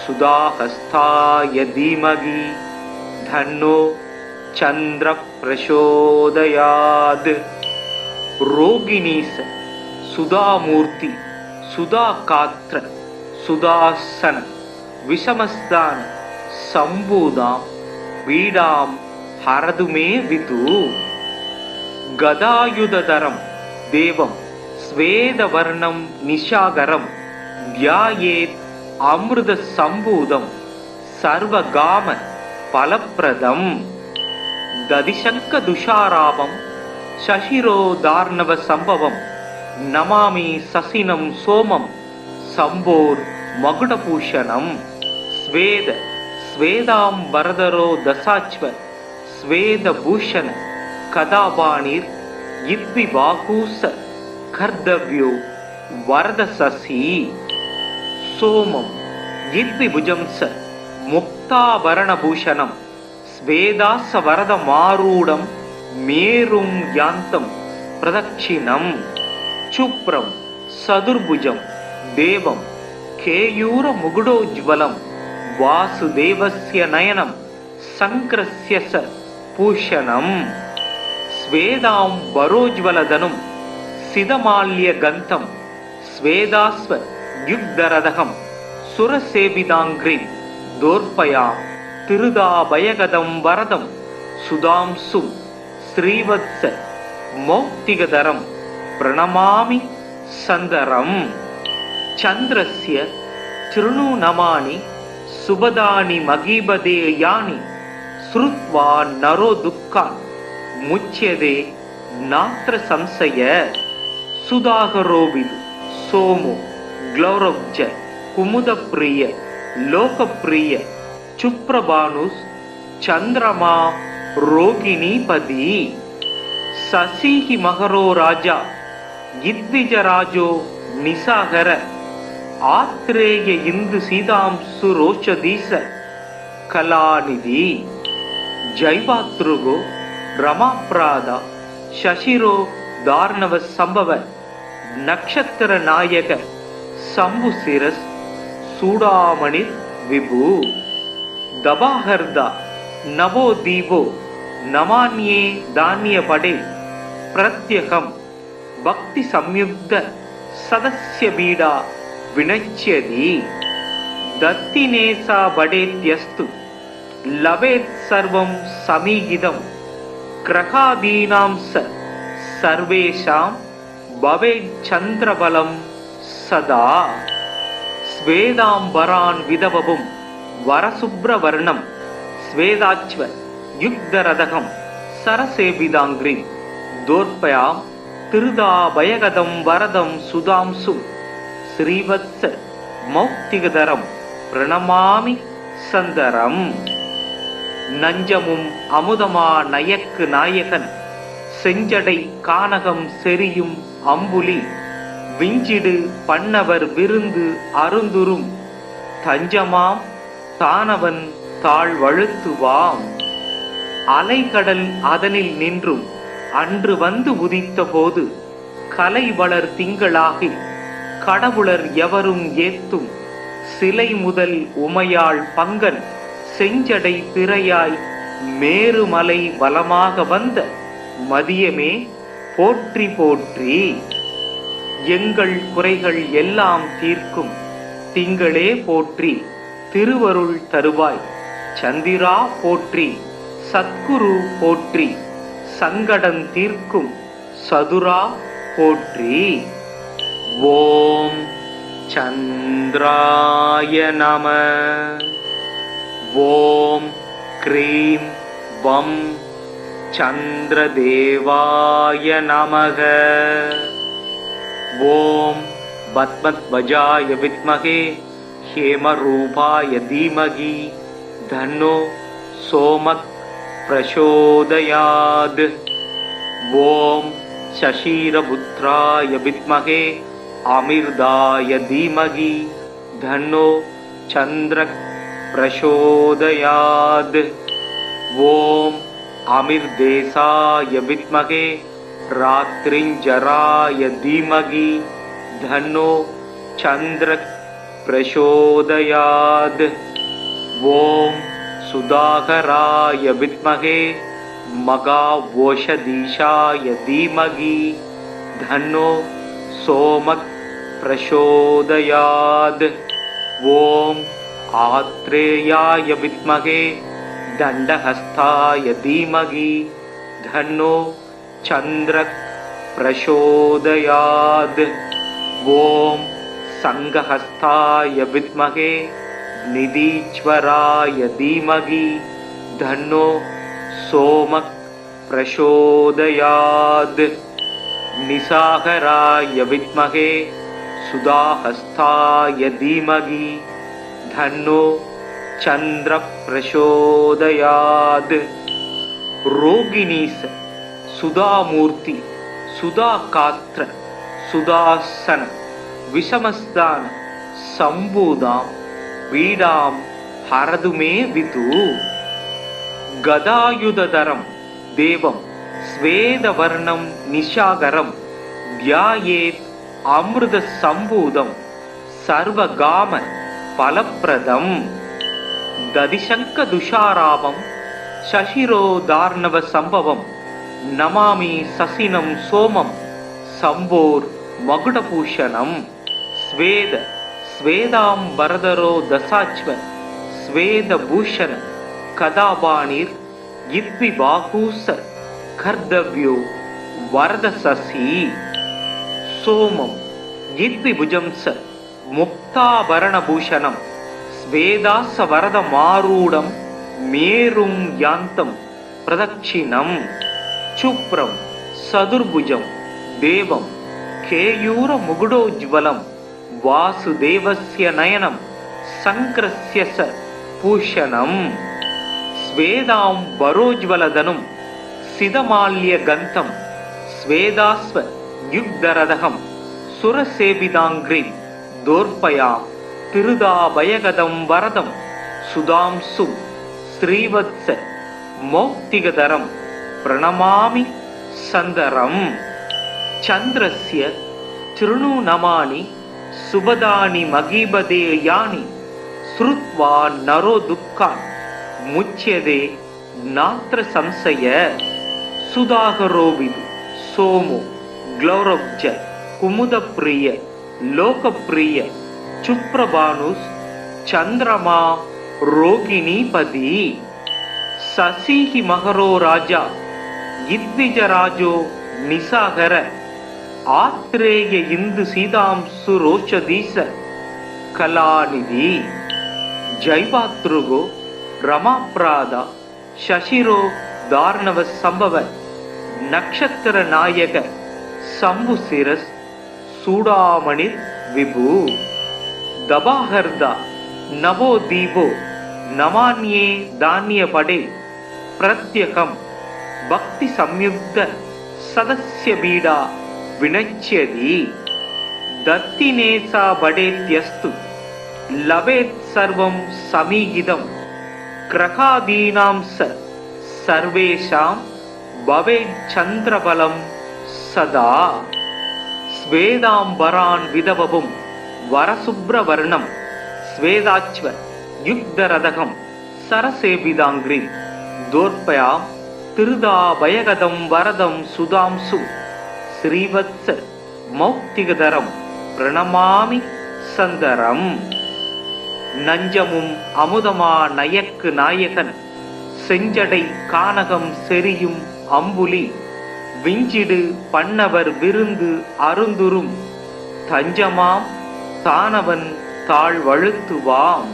சுதாஹஸ்தாய தீமகி தன்னோ சந்திர பிரசோதயாத். ரோகிணீச சுதாமூர்த்தி சுதாகாத்ர சுதாசன விஷமஸ்தான சம்பூதாம் பீடாம் ஹரதுமே விது. கதாயுததரம் தேவம் ஸ்வேதவர்ணம் நிஷாகரம் தியாயேத் அமிர்த சம்பூதம் சர்வகாம பலப்பிரதம். ததிசங்க துஷாராபம் சசிரோதார்ணவ சம்பவம் நமாமி சசினம் சோமம் சம்போர் மகுடபூஷணம். ஸ்வேத ஸ்வேதாம்பரதரோ தசாச்வ ஸ்வேதபூஷண கதாபாணிர் இத்விபாகூச கர்தவ்யோ வரதசசி. சோமம் இத்விபுஜம்ச முக்தாபரணபூஷணம் ஸ்வேதாச வரதமாரூடம் மேரும் யாந்தம் பிரதட்சிணம். சுப்ரம் சதுர்புஜம் தேவம் கேயூர முகுடோஜ்வலம் வாசுதேவஸ்ய நயனம் சங்கிரஸ்ய ச பூஷணம். ஸ்வேதாம் வரோஜ்வலதனும் சிதமால்ய கந்தம் ஸ்வேதாஸ்வ யுக்தரதகம் சுரசேவிதாங்கிரி தோர்பயாம் திருதாபயகதம் வரதம் சுதாம்சும் ஸ்ரீவத்ஸ மௌக்திகதரம் பிரணமாமி சந்தரம். சந்திரஸ்ய திருணு நமானி சுபதானி மகீபதே யானி ஸ்ருத்வா நரோ துக்கான் முச்யதே நாத்ர சம்சய. சுதாகரோபிது சோமோ க்ளௌரவ்ஜ குமுதப்பிரிய லோகப்பிரிய சுப்ரபானுஸ் சந்திரமா ரோகிணீபதி. சசிஹி மகரோ ராஜா இத்விஜராஜோ நிசாகர ஆத்ரேய இந்து சீதாம்சு ரோஷதீச கலாநிதி. ஜைவாத்ருகோ ரமாப்ராதா சசிரோ தார்ணவ சம்பவ நக்ஷத்திர நாயக சம்புசிரஸ் சூடாமணிர் விபு. தபாஹர்தா நவோ தீபோ நமான்யே தானிய படே பிரத்யகம் பக்தி சம்யுக்த சதஸ்ய பீடா வினச்யதி. தத்தினேசா படேத்யஸ்து லவேத் சர்வம் சமீகிதம் கிரகாதீனாம் சர்வேஷாம் பவேத் சந்திரபலம் சதா. ஸ்வேதாம்பரான் விதவபும் வரசுப்ரவர்ணம் ஸ்வேதாச்வ யுக்தரதகம் சரசேவிதாங்கிரி தோர்பயாம் திருதாபயகதம் வரதம் சுதாம்சும் ஸ்ரீவத்ஸ மௌக்திகதரம் பிரணமாமி சந்தரம். நஞ்சமும் அமுதமா நயக்கு நாயகன் செஞ்சடை கானகம் செரியும் அம்புலி விஞ்சிடு பண்ணவர் விருந்து அருந்துரும் தஞ்சமாம் தானவன் தாழ்வழுத்துவாம். அலைகடல் அதனில் நின்றும் அன்று வந்து உதித்த போது கலை வளர் திங்களாகி கடவுளர் எவரும் ஏத்தும் சிலை முதல் உமையாள் பங்கன் செஞ்சடை பிறையாய் மேருமலை வலமாக வந்த மதியமே போற்றி போற்றி. எங்கள் குறைகள் எல்லாம் தீர்க்கும் திங்களே போற்றி திருவருள் தருவாய். சந்திரா போற்றி சத்குரு போற்றி சங்கடம் தீர்க்கும் சதுரா போற்றி. ஓம் சந்திராய நம. ஓம் க்ரீம் வம் சந்திரதேவாய நமக. ஓம் பத்மத்வஜாய வித்மகே ஹேமரூபாய தீமகி தன்னோ सोमक् प्रचोदयात्। ॐ शशिरपुत्राय विद्महे अमिर्दाय धीमहि धन्नो चन्द्रः प्रचोदयात्। ॐ अमिर्देशाय विद्महे रात्रिञ्जराय धीमहि धन्नो चन्द्रः प्रचोदयात्। ॐ सुधाकराय विद्महे मघावोषधीशाय धीमहि धन्नो सोमः प्रचोदयात्। ॐ आत्रेयाय विद्महे दण्डहस्ताय धीमहि धन्नो चन्द्रः प्रचोदयात्। ॐ संघहस्ताय विद्महे निधीश्वराय धीमहि धन्नो सोमः प्रचोदयात्। निशाकराय विद्महे सुधाहस्ताय धीमहि धन्नो चन्द्रः प्रचोदयात्। रोगिणीश सुधामूर्ति सुधाकात्र सुदासन विषमस्तान संबूदां पीडां हरतु मे विदु। गदायुधधरं देवं स्वेदवर्णं निशाकरं ध्यायेत् अमृतसम्भूतं सर्वकाम फलप्रदम्। दधिशङ्खदुषारावं शशिरोदार्णवसम्भवं नमामि शशिनं सोमं शम्भोर्मकुटभूषणं। स्वेद स्वेदाम्बरधरो दशाश्व स्वेदभूषण कदापाणिर् यद्विबाहूस कर्तव्यो वरदशशि। सोमं यद्विभुजं स मुक्ताभरणभूषणं स्वेदासवरदमारूढं मेरुं यान्तं प्रदक्षिणं। शुभ्रं चतुर्भुजं देवं केयूरमुकुटोज्ज्वलं वासुदेवस्य नयनं शङ्करस्य स भूषणं। स्वेदाम्बरोज्ज्वलधनुं सितमाल्यगन्धं स्वेदास्व युग्धरथं सुरसेविताङ्घ्रिं दोर्पयां तिरुदाभयगदं वरदं सुधांशुं श्रीवत्स मौक्तिकधरं प्रणमामि सन्दरम्। चन्द्रस्य चृणु नमानि सुभदानि महीपदे यानि श्रुत्वा नरो दुःखान् मुच्यते नात्र संशय। सुधाकरो विदु सोमो ग्लौरब्ज कुमुदप्रिय लोकप्रिय चुप्रभानुस् चन्द्रमा रोगिणीपति। शशिः मकरो राजा यद्विजराजो निशाकर आत्रेय इंदु सीतांशु रोषधीश कलानिधि। जैवातृगो रमाप्राद शशिरो दार्णव संभव नक्षत्र नायक शंभुशिरस् सूडामणिर् विभु। दबाहर्दा नवो दीपो नमान्ये धान्यपडे प्रत्यहं भक्ति संयुक्त सदस्य बीडा विनच्यति। दत्तिनेसा बडेत्यस्तु लभेत् सर्वं समीहितं ग्रहादीनां स सर्वेषां भवेत् चन्द्रबलं सदा। स्वेदाम्बरान् विदवपुं वरशुभ्रवर्णं स्वेदाच्व युग्धरथं सरसेविताङ्घ्रिं दोर्पयां तिरुदाभयगदं वरदं सुधांशु श्रीवत्स मौक्तिकधरं प्रणमामि सन्दरम्। நஞ்சமும் அமுதமா நயக்கு நாயகன் செஞ்சடை கானகம் செரியும் அம்புலி விஞ்சிடு பண்ணவர் விருந்து அருந்துரும் தஞ்சமாம் தானவன் தாழ் வழுத்துவாம்.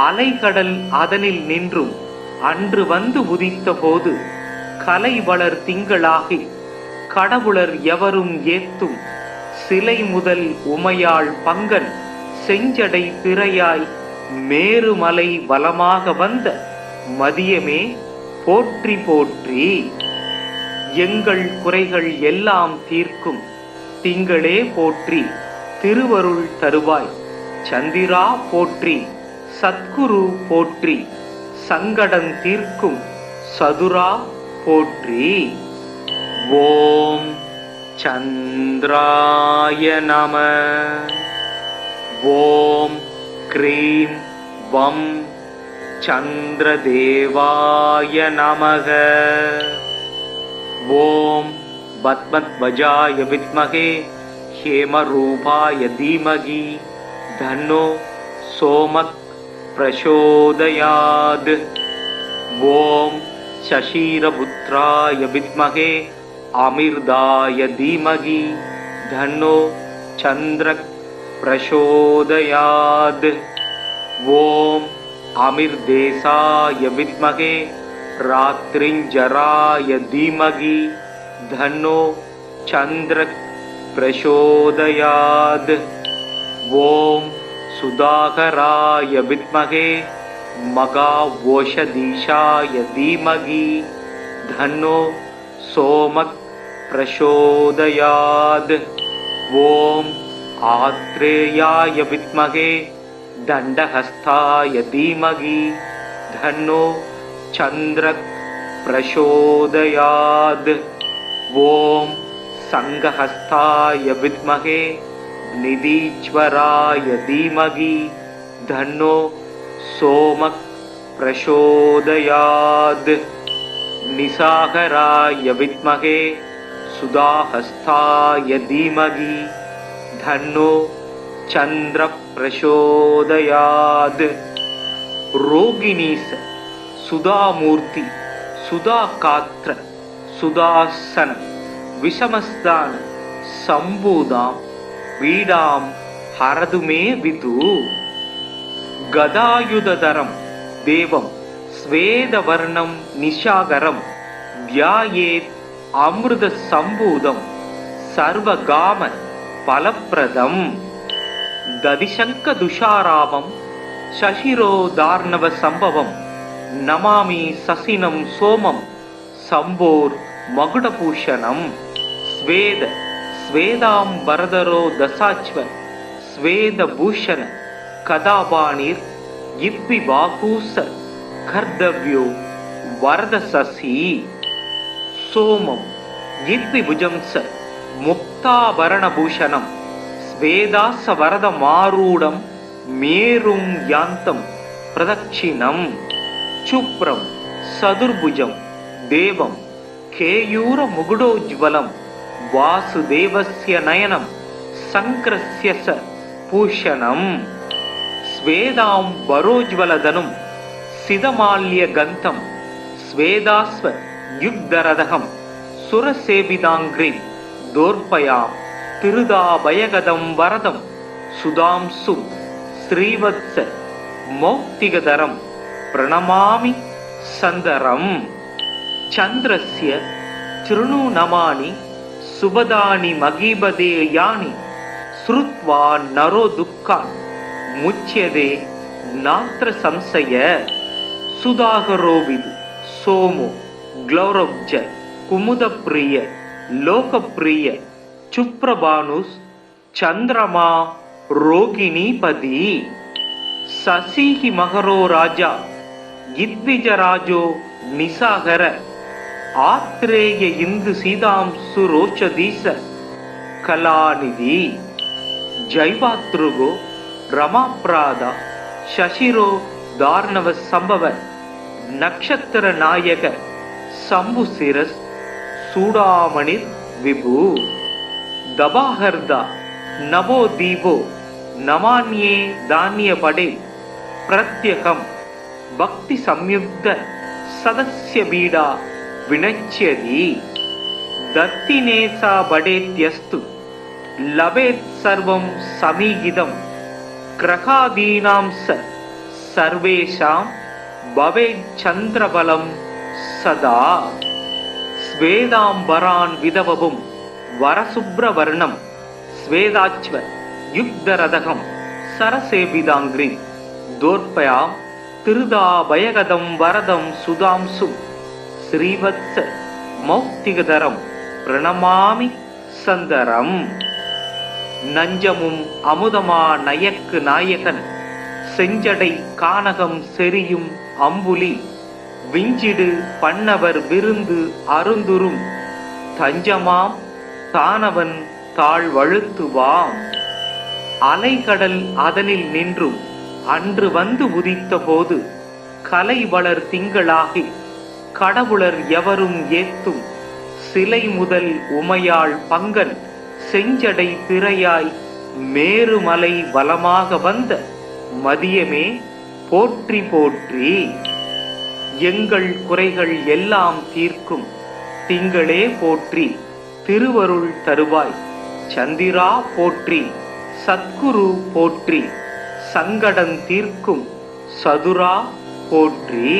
அலைகடல் அதனில் நின்றும் அன்று வந்து உதித்த போது கலை வளர் திங்களாகி கடவுளர் எவரும் ஏத்தும் சிலை முதல் உமையாள் பங்கன் செஞ்சடை திரையாய் மேருமலை வலமாக வந்த மதியமே போற்றி போற்றி. எங்கள் குறைகள் எல்லாம் தீர்க்கும் திங்களே போற்றி. திருவருள் தருவாய் சந்திரா போற்றி. சத்குரு போற்றி. சங்கடம் தீர்க்கும் சதுரா போற்றி. ஓம் சந்திராய நம. ஓம் க்ரீம் வம் சந்திரதேவாய நமக. ஓம் பத்மத்வஜாய வித்மகே ஹேமரூபாய தீமகி தன்னோ சோமக் பிரசோதயாத். ஓம் சசீரபுத்ராய வித்மகே அமிர்தாய தீமகி தன்னோ சந்திரக் பிரசோதயாத். ஓம் அமிர்தேசாய வித்மகே ராத்ரிஞ்சராய தீமகி தன்னோ சந்திரக் பிரசோதயாத். ஓம் சுதாகராய வித்மகே மகாவோஷதீஷாய தீமகி தன்னோ சோமக் பிரசோதயாத். ஓம் ஆத்ரேயாய வித்மகே தண்டஹஸ்தாய தீமகி தன்னோ சந்திரக் பிரசோதயாத். ஓம் சங்கஹஸ்தாய வித்மகே நிதீஸ்வராய தீமகி தன்னோ சோமக் பிரசோதயாத். நிசாகராய வித்மகே சுதாஹஸ்தாய தீமகி தன்னோ சந்திர பிரசோதயாத். ரோகிணீச சுதாமூர்த்தி சுதாகாத்ர சுதாசன விஷமஸ்தான சம்பூதாம் வீடாம் ஹரதுமே விது. கதாயுததரம் தேவம் ஸ்வேதவர்ணம் நிஷாகரம் தியாயேத் அமிர்த சம்பூதம் சர்வகாம பலப்பிரதம். ததிசங்க துஷாராமம் சசிரோதார்ணவ சம்பவம் நமாமி சசினம் சோமம் சம்போர் மகுடபூஷணம். ஸ்வேத ஸ்வேதாம்பரதரோ தசாச்வ ஸ்வேதபூஷண கதாபாணிர் இத்விபாகூச கர்தவ்யோ வரதசசி. சோமம் இத்விபுஜம்ச முக்தாபரணபூஷணம் ஸ்வேதாச வரதமாரூடம் மேரும் யாந்தம் பிரதட்சிணம். சுப்ரம் சதுர்புஜம் தேவம் கேயூர முகுடோஜ்வலம் வாசுதேவஸ்ய நயனம் சங்கிரஸ்ய ச பூஷணம். ஸ்வேதாம் வரோஜ்வலதனும் சிதமால்ய கந்தம் ஸ்வேதாஸ்வ யுக்தரதகம் சுரசேபிதாங்கிரி தோர்பயாம் திருதாபயகதம் வரதம் சுதாம்சு ஸ்ரீவத்ஸ மௌக்திகதரம் பிரணமாமி சந்தரம். சந்திரஸ்ய த்ருணு நமானி சுபதானி மகீபதே யானி ஸ்ருத்வா நரோ துக்கான் முச்யதே நாத்ர சம்சய. சுதாகரோவிது சோமோ க்ளௌரவ்ஜ குமுதப்பிரிய லோகப்பிரிய சுப்ரபானுஸ் சந்திரமா ரோகிணீபதி. சசிஹி மகரோ ராஜா இத்விஜராஜோ நிசாகர ஆத்ரேய இந்து சீதாம்சு ரோச்சதீச கலாநிதி. ஜைவாத்ருகோ ரமாப்ராதா சசிரோ தார்ணவ சம்பவ நக்ஷத்திர நாயக சம்புசிரஸ் சூடாமணிர் விபு. தபாஹர்தா நவோ தீபோ நமான்யே தானிய படே பிரத்யகம் பக்தி சம்யுக்த சதஸ்ய பீடா வினச்யதி. தத்தினேசா படேத்யஸ்து லபேத் சர்வம் சமீகிதம் கிரகாதீனாம் சர்வேஷாம் பவேத் சந்திரபலம் சதா. ஸ்வேதாம்பரான் விதவபும் வரசுப்ரவர்ணம் ஸ்வேதாச்வ யுக்தரதகம் சரசேபிதாங்கிரி தோர்பயாம் திருதா பயகதம் வரதம் சுதாம்சும் ஸ்ரீவத்ச மௌக்திகதரம் பிரணமாமி சந்தரம். நஞ்சமும் அமுதமா நயக்கு நாயகன் செஞ்சடை கானகம் செரியும் அம்புலி விஞ்சிடு பண்ணவர் விருந்து அருந்துரும் தஞ்சமாம் தானவன் தாழ்வழுத்துவாம். அலைகடல் அதனில் நின்றும் அன்று வந்து உதித்த போது கலை வளர் திங்களாகி கடவுளர் எவரும் ஏத்தும் சிலை முதல் உமையாள் பங்கன் செஞ்சடை திரையாய் மேருமலை வலமாக வந்த மதியமே போற்றி போற்றி. எங்கள் குறைகள் எல்லாம் தீர்க்கும் திங்களே போற்றி, திருவருள் தருவாய் சந்திரா போற்றி, சத்குரு போற்றி, சங்கடம் தீர்க்கும் சதுரா போற்றி.